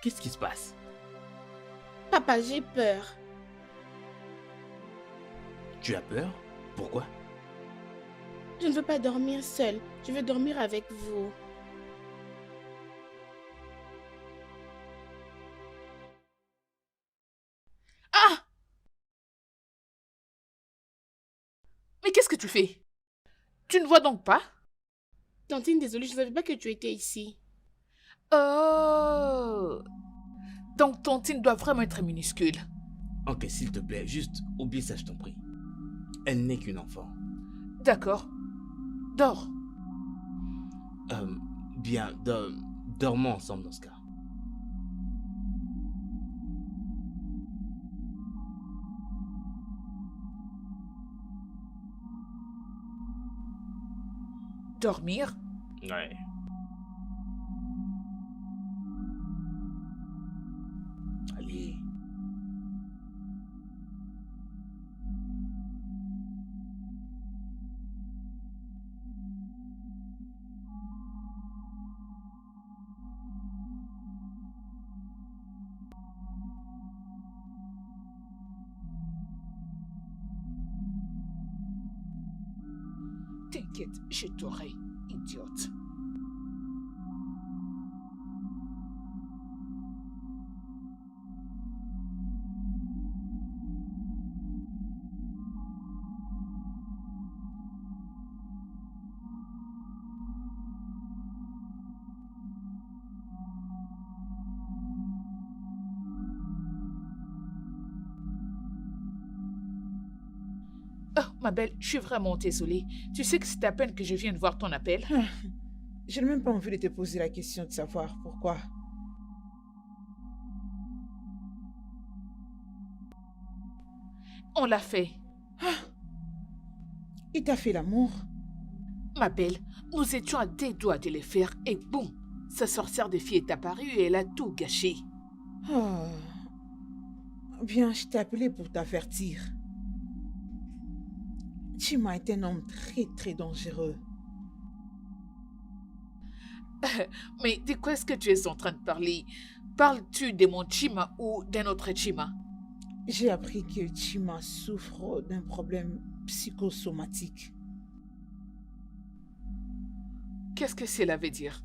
S1: Qu'est-ce qui se passe?
S4: Papa, j'ai peur.
S1: Tu as peur? Pourquoi?
S4: Je ne veux pas dormir seule. Je veux dormir avec vous.
S3: Ah! Mais qu'est-ce que tu fais? Tu ne vois donc pas?
S4: Tantine, désolée, je ne savais pas que tu étais ici.
S3: Oh! Donc Tontine doit vraiment être minuscule.
S1: Ok, s'il te plaît, juste oublie ça, je t'en prie. Elle n'est qu'une enfant.
S3: D'accord. Dors.
S1: Bien, dormons ensemble dans ce cas.
S3: Dormir?
S1: Ouais. Allez.
S3: T'inquiète, je t'aurai, idiote. Oh, ma belle, je suis vraiment désolée. Tu sais que c'est à peine que je viens de voir ton appel.
S5: Je n'ai même pas envie de te poser la question de savoir pourquoi.
S3: On l'a fait.
S5: Il t'a fait l'amour.
S3: Ma belle, nous étions à des doigts de le faire et boum, sa sorcière de fille est apparue et elle a tout gâché.
S5: Oh. Bien, je t'ai appelé pour t'avertir. Chima est un homme très très dangereux.
S3: Mais de quoi est-ce que tu es en train de parler? Parles-tu de mon Chima ou d'un autre Chima?
S5: J'ai appris que Chima souffre d'un problème psychosomatique.
S3: Qu'est-ce que cela veut dire?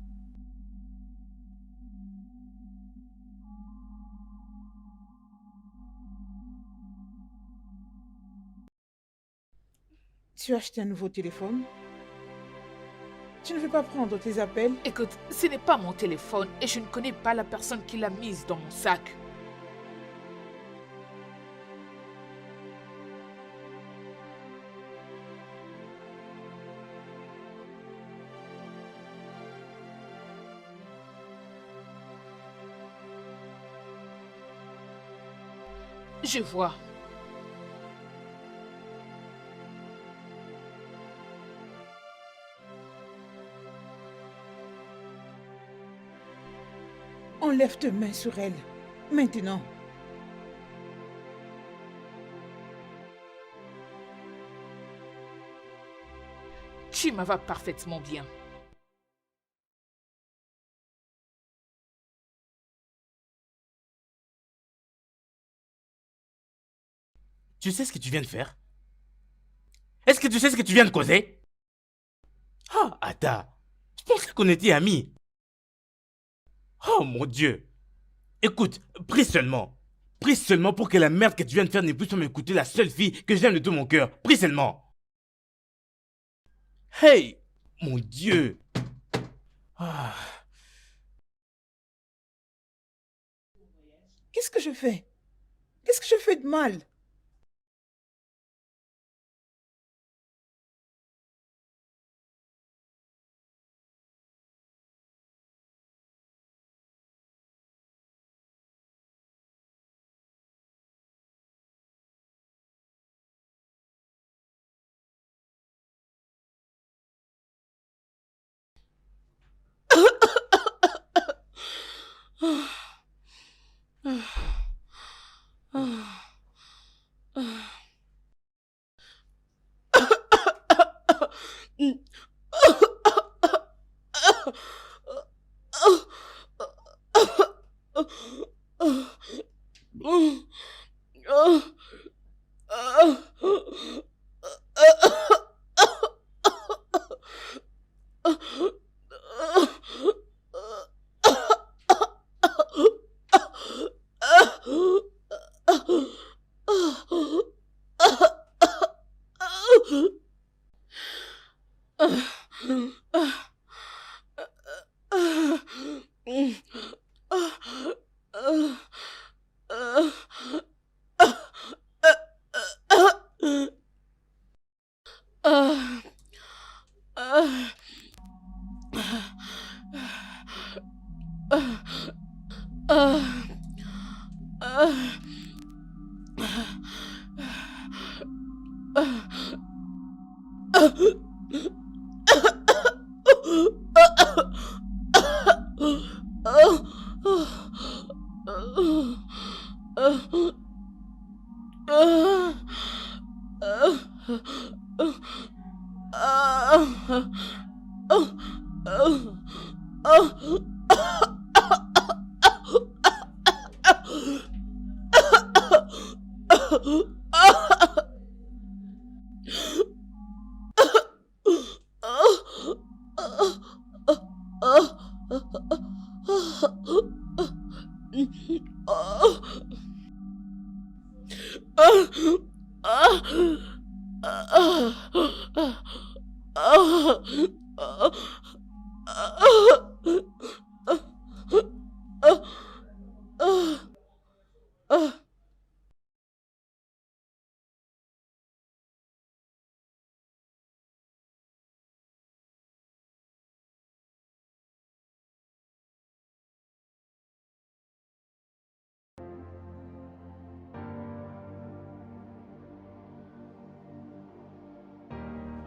S5: Tu as acheté un nouveau téléphone? Tu ne veux pas prendre tes appels?
S3: Écoute, ce n'est pas mon téléphone et je ne connais pas la personne qui l'a mise dans mon sac. Je vois.
S5: Enlève tes mains sur elle. Maintenant.
S3: Chima va parfaitement bien.
S1: Tu sais ce que tu viens de faire? Est-ce que tu sais ce que tu viens de causer? Ah, Ada, je pensais qu'on était amis. Oh mon Dieu. Écoute, prie seulement. Prie seulement pour que la merde que tu viens de faire ne puisse pas m'écouter, la seule fille que j'aime de tout mon cœur. Prie seulement. Hey, mon Dieu. Ah.
S5: Qu'est-ce que je fais? Qu'est-ce que je fais de mal?
S4: Ah, ah, ah, ah, ah,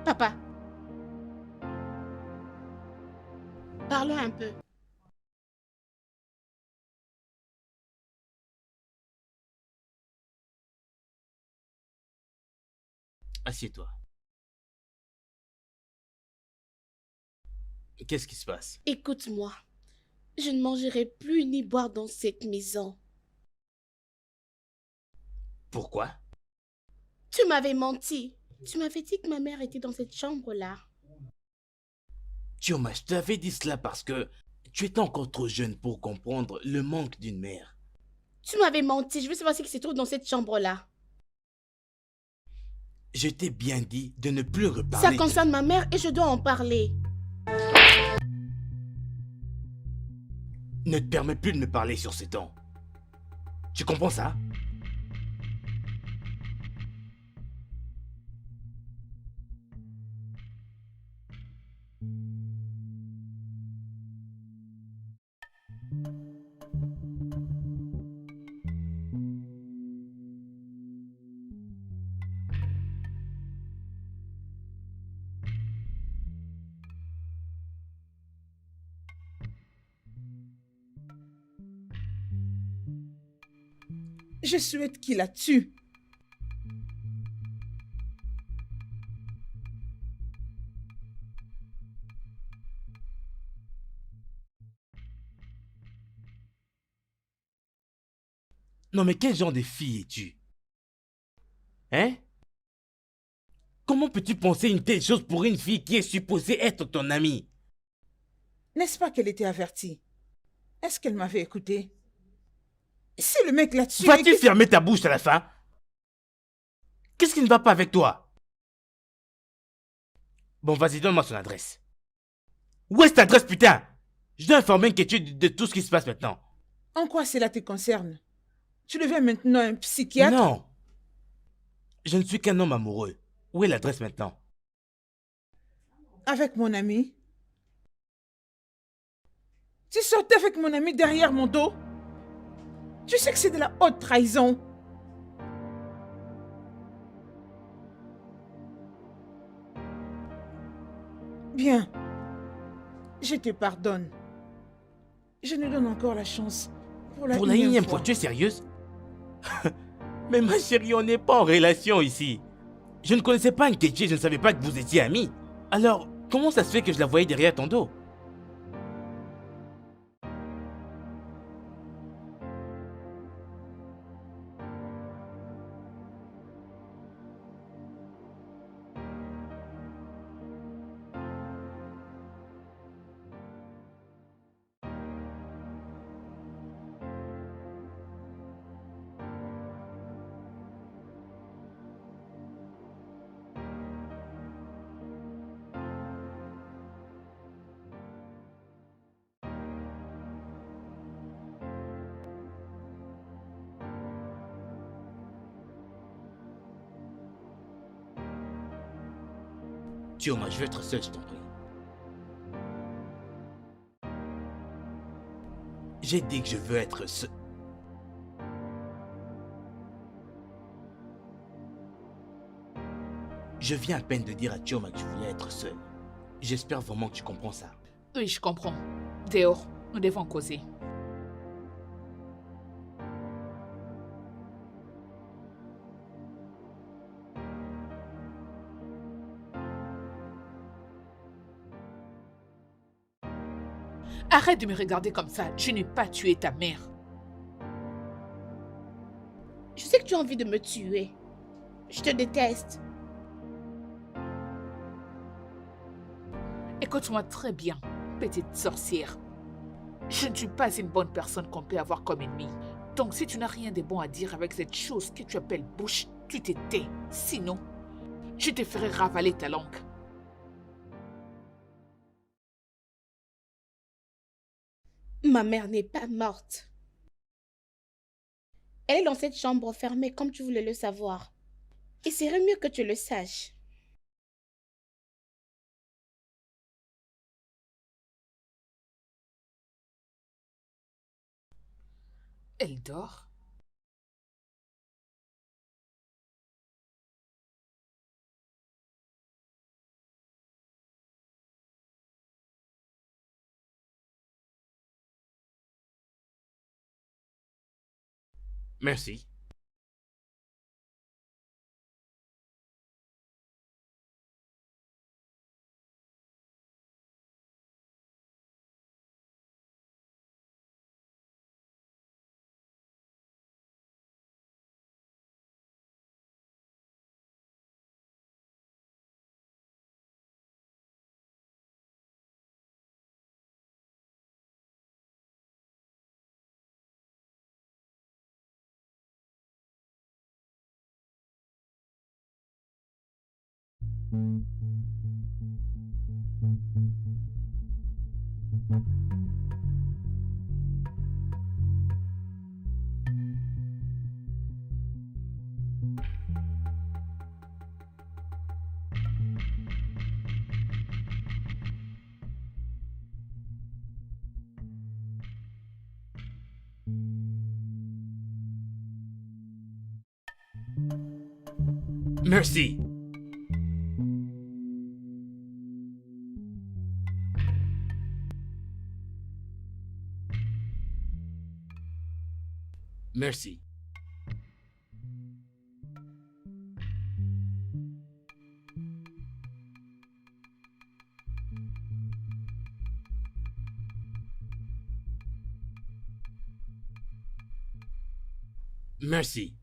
S4: Papa, parlons un peu.
S1: Assieds-toi. Qu'est-ce qui se passe?
S4: Écoute-moi, je ne mangerai plus ni boire dans cette maison.
S1: Pourquoi?
S4: Tu m'avais menti. Tu m'avais dit que ma mère était dans cette chambre-là.
S1: Chioma, je t'avais dit cela parce que tu étais encore trop jeune pour comprendre le manque d'une mère.
S4: Tu m'avais menti. Je veux savoir ce qui se trouve dans cette chambre-là.
S1: Je t'ai bien dit de ne plus
S4: Ça
S1: reparler.
S4: concerne ma mère et je dois en parler.
S1: Ne te permets plus de me parler sur ces temps. Tu comprends ça?
S5: Je souhaite qu'il la tue.
S1: Non mais quel genre de fille es-tu? Hein? Comment peux-tu penser une telle chose pour une fille qui est supposée être ton amie?
S5: N'est-ce pas qu'elle était avertie? Est-ce qu'elle m'avait écouté? Si le mec l'a tué...
S1: Vas-tu fermer ta bouche à la fin? Qu'est-ce qui ne va pas avec toi? Bon, vas-y, donne-moi son adresse. Où est cette adresse, putain? Je dois informer Inquiétude de tout ce qui se passe maintenant.
S5: En quoi cela te concerne? Tu deviens maintenant un psychiatre?
S1: Non. Je ne suis qu'un homme amoureux. Où est l'adresse maintenant?
S5: Avec mon ami? Tu sortais avec mon ami derrière mon dos? Tu sais que c'est de la haute trahison. Bien. Je te pardonne. Je nous donne encore la chance. Pour
S1: Pour la énième fois, tu es sérieuse? Mais ma chérie, on n'est pas en relation ici. Je ne connaissais pas Nkechi, je ne savais pas que vous étiez amis. Alors, comment ça se fait que je la voyais derrière ton dos? Chioma, je veux être seul, je t'en prie. J'ai dit que je veux être seul. Je viens à peine de dire à Chioma que je voulais être seul. J'espère vraiment que tu comprends ça.
S3: Oui, je comprends. Dehors, nous devons causer. Arrête de me regarder comme ça. Je n'ai pas tué ta mère.
S4: Je sais que tu as envie de me tuer. Je te déteste.
S3: Écoute-moi très bien, petite sorcière. Je ne suis pas une bonne personne qu'on peut avoir comme ennemie. Donc si tu n'as rien de bon à dire avec cette chose que tu appelles bouche, tu te tais. Sinon, je te ferai ravaler ta langue.
S4: Ma mère n'est pas morte. Elle est dans cette chambre fermée comme tu voulais le savoir. Il serait mieux que tu le saches.
S3: Elle dort.
S1: Merci. Merci. Merci. Merci.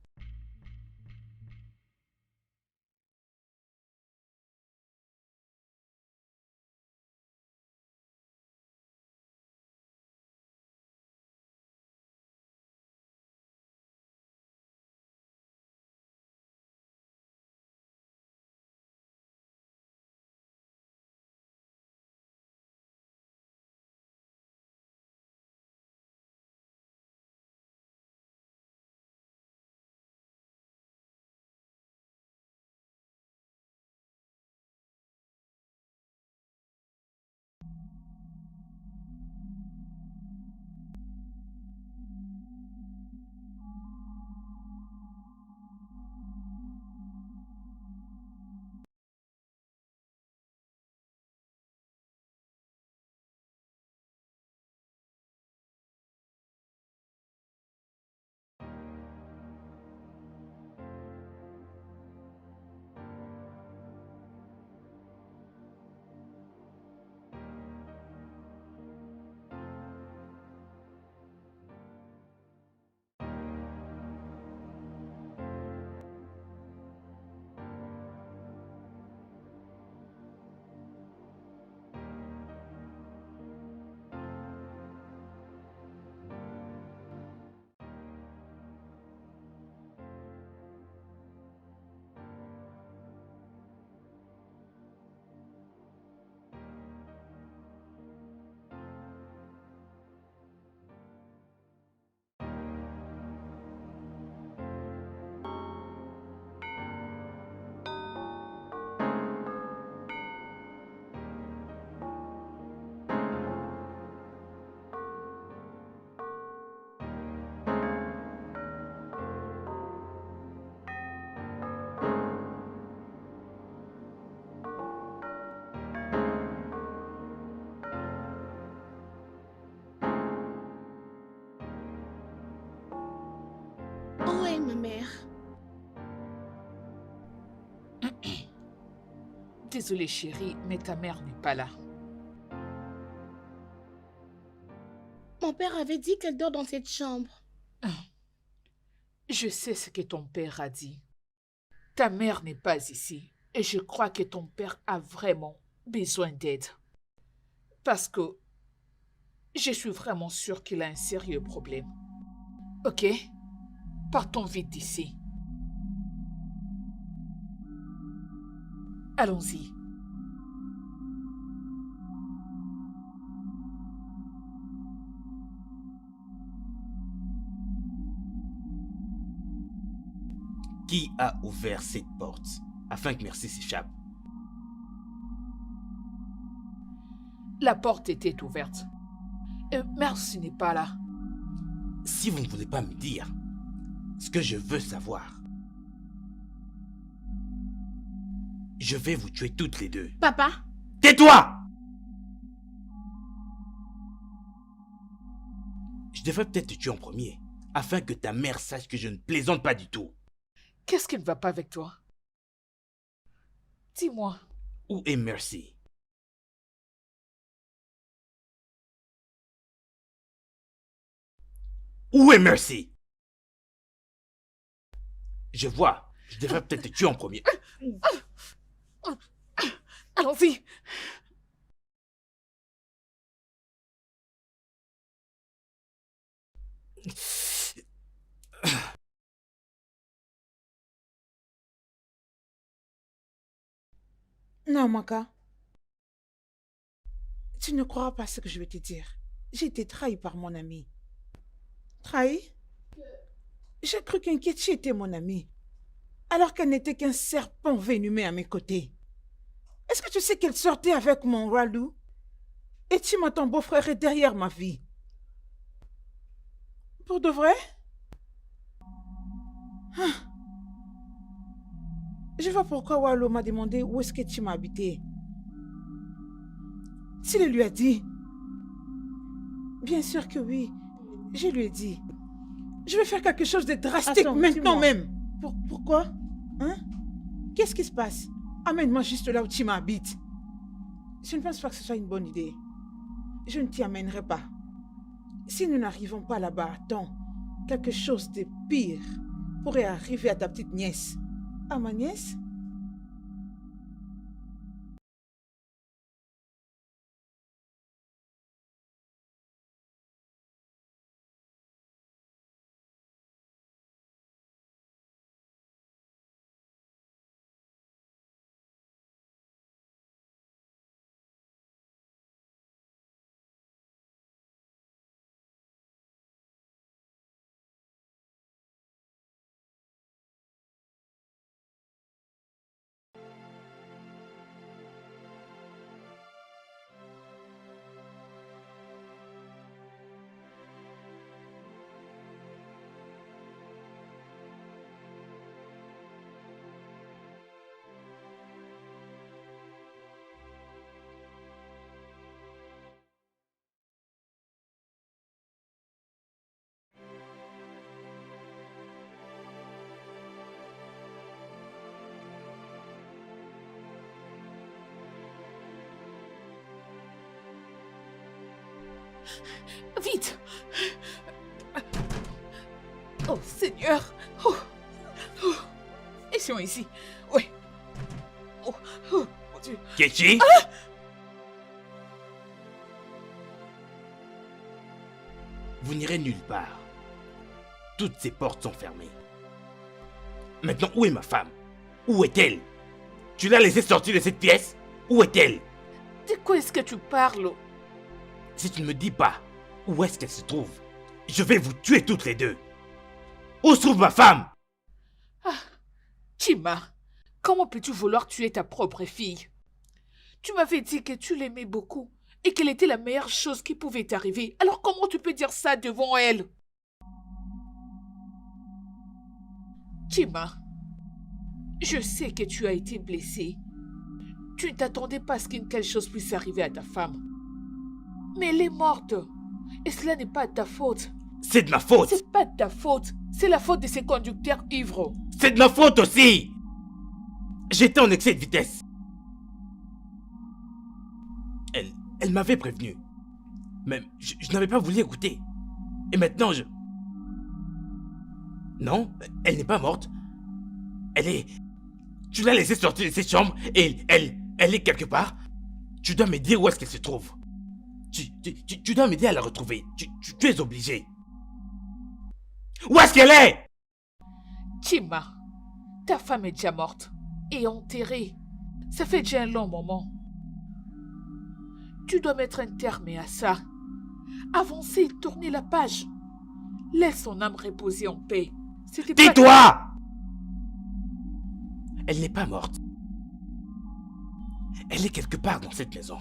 S4: ma mère.
S3: Désolée chérie, mais ta mère n'est pas là.
S4: Mon père avait dit qu'elle dort dans cette chambre.
S3: Je sais ce que ton père a dit. Ta mère n'est pas ici et je crois que ton père a vraiment besoin d'aide. Parce que je suis vraiment sûre qu'il a un sérieux problème. Ok? Partons vite d'ici. Allons-y.
S1: Qui a ouvert cette porte afin que Merci s'échappe?
S3: La porte était ouverte. Merci n'est pas là.
S1: Si vous ne voulez pas me dire ce que je veux savoir, je vais vous tuer toutes les deux.
S4: Papa,
S1: Tais-toi! Je devrais peut-être te tuer en premier, afin que ta mère sache que je ne plaisante pas du tout.
S3: Qu'est-ce qui ne va pas avec toi? Dis-moi.
S1: Où est Merci? Où est Merci? Je vois, je devrais peut-être te tuer en premier.
S3: Allons-y.
S5: Non, Maka. Tu ne croiras pas ce que je vais te dire. J'ai été trahi par mon ami. Trahi? J'ai cru qu'Inkietchi était mon ami, alors qu'elle n'était qu'un serpent venimeux à mes côtés. Est-ce que tu sais qu'elle sortait avec mon Ralou? Et Chima, ton beau-frère, est derrière ma vie. Pour de vrai? Ah. Je vois pourquoi Wallo m'a demandé où est-ce que Chima habitait. S'il lui a dit, bien sûr que oui, je lui ai dit. Je vais faire quelque chose de drastique. Attends, maintenant même. Pourquoi? Hein? Qu'est-ce qui se passe? Amène-moi juste là où Chima habite. Je ne pense pas que ce soit une bonne idée. Je ne t'y amènerai pas. Si nous n'arrivons pas là-bas, attends, quelque chose de pire pourrait arriver à ta petite nièce. À ma nièce?
S3: Vite! Oh Seigneur! Oh. Oh. Essayons ici. Oui. Oh. Oh. Mon Dieu.
S1: Ketchi? Vous n'irez nulle part. Toutes ces portes sont fermées. Maintenant, où est ma femme? Où est-elle? Tu l'as laissée sortir de cette pièce? Où est-elle?
S3: De quoi est-ce que tu parles?
S1: Si tu ne me dis pas où est-ce qu'elle se trouve, je vais vous tuer toutes les deux. Où se trouve ma femme?
S3: Chima, comment peux-tu vouloir tuer ta propre fille? Tu m'avais dit que tu l'aimais beaucoup et qu'elle était la meilleure chose qui pouvait t'arriver. Alors comment tu peux dire ça devant elle? Chima, je sais que tu as été blessée. Tu ne t'attendais pas à ce qu'une telle chose puisse arriver à ta femme. Mais elle est morte. Et cela n'est pas de ta faute.
S1: C'est de ma faute.
S3: C'est pas de ta faute. C'est la faute de ces conducteurs ivres.
S1: C'est de ma faute aussi. J'étais en excès de vitesse. Elle m'avait prévenu. Même, je n'avais pas voulu écouter. Et maintenant, Non, elle n'est pas morte. Elle est... Tu l'as laissée sortir de cette chambre et elle est quelque part. Tu dois me dire où est-ce qu'elle se trouve. Tu dois m'aider à la retrouver. Tu es obligé. Où est-ce qu'elle est?
S3: Chima, ta femme est déjà morte et enterrée. Ça fait déjà un long moment. Tu dois mettre un terme à ça. Avancer, tourner la page. Laisse son âme reposer en paix. C'était pas...
S1: Tais-toi! Elle n'est pas morte. Elle est quelque part dans cette maison.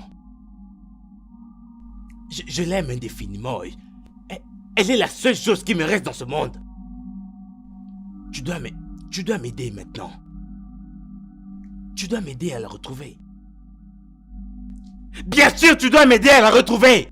S1: Je l'aime indéfiniment. Elle est la seule chose qui me reste dans ce monde. Tu dois m'aider maintenant. Tu dois m'aider à la retrouver. Bien sûr, tu dois m'aider à la retrouver!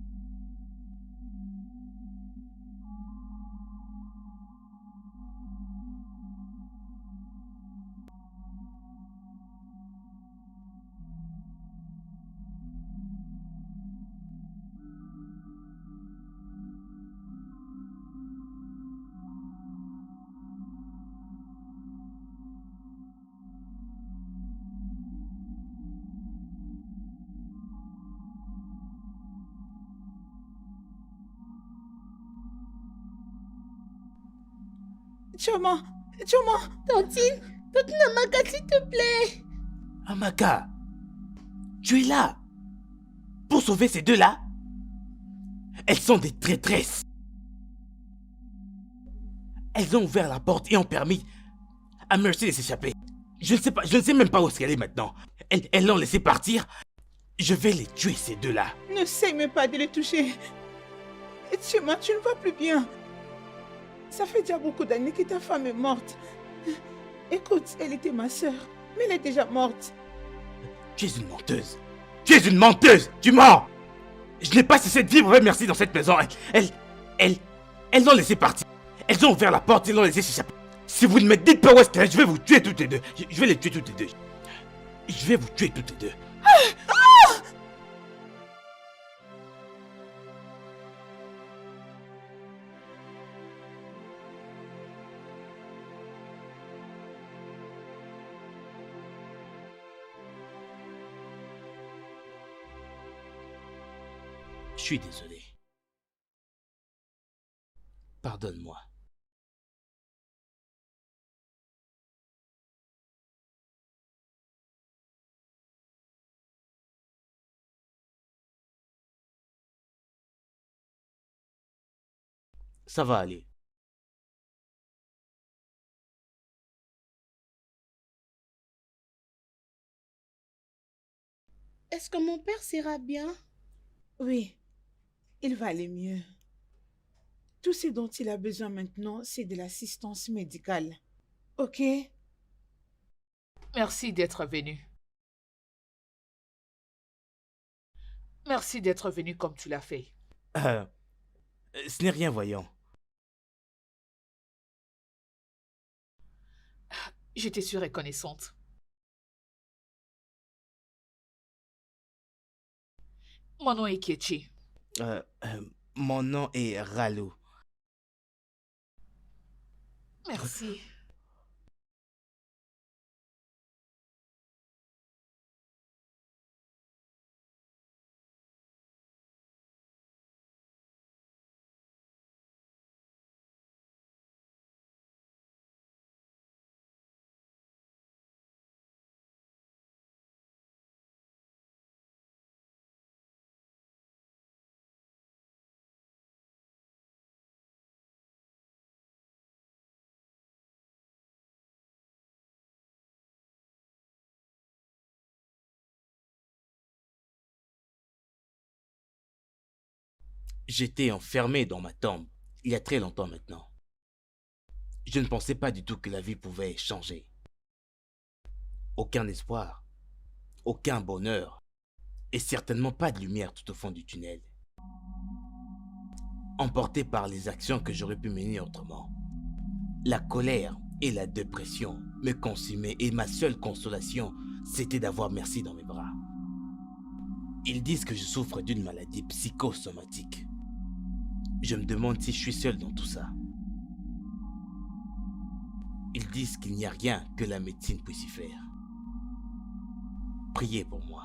S5: Choma,
S4: Tantine, Tantine Amaka, s'il te plaît.
S1: Amaka, tu es là pour sauver ces deux-là? Elles sont des traîtresses. Elles ont ouvert la porte et ont permis à Mercy de s'échapper. Je ne sais même pas où est-ce qu'elle est maintenant. Elles l'ont laissé partir. Je vais les tuer, ces deux-là.
S5: n'essaie même pas de les toucher. Choma, tu ne vas plus bien. Ça fait déjà beaucoup d'années que ta femme est morte. Écoute, elle était ma sœur, mais elle est déjà morte.
S1: Tu es une menteuse. Tu es une menteuse. Tu mens. Je n'ai pas cessé de vivre avec Mercy dans cette maison. Elles l'ont laissé partir. Elles ont ouvert la porte et l'ont laissé s'échapper. Si vous ne me dites pas où est-ce qu'elle est, je vais vous tuer toutes les deux. Je vais les tuer toutes les deux. Je vais vous tuer toutes les deux. Je suis désolé. Pardonne-moi. Ça va aller.
S4: Est-ce que mon père sera bien?
S5: Oui, il va aller mieux. Tout ce dont il a besoin maintenant, c'est de l'assistance médicale. Ok?
S3: Merci d'être venu. Merci d'être venu comme tu l'as fait.
S1: Ce n'est rien, voyons.
S3: Je te suis reconnaissante. Mon nom est Kiechi.
S1: Mon nom est Ralou.
S3: Merci.
S1: J'étais enfermé dans ma tombe, il y a très longtemps maintenant. Je ne pensais pas du tout que la vie pouvait changer. Aucun espoir, aucun bonheur, et certainement pas de lumière tout au fond du tunnel. emporté par les actions que j'aurais pu mener autrement. La colère et la dépression me consumaient et ma seule consolation, c'était d'avoir Merci dans mes bras. Ils disent que je souffre d'une maladie psychosomatique. Je me demande si je suis seul dans tout ça. Ils disent qu'il n'y a rien que la médecine puisse y faire. Priez pour moi.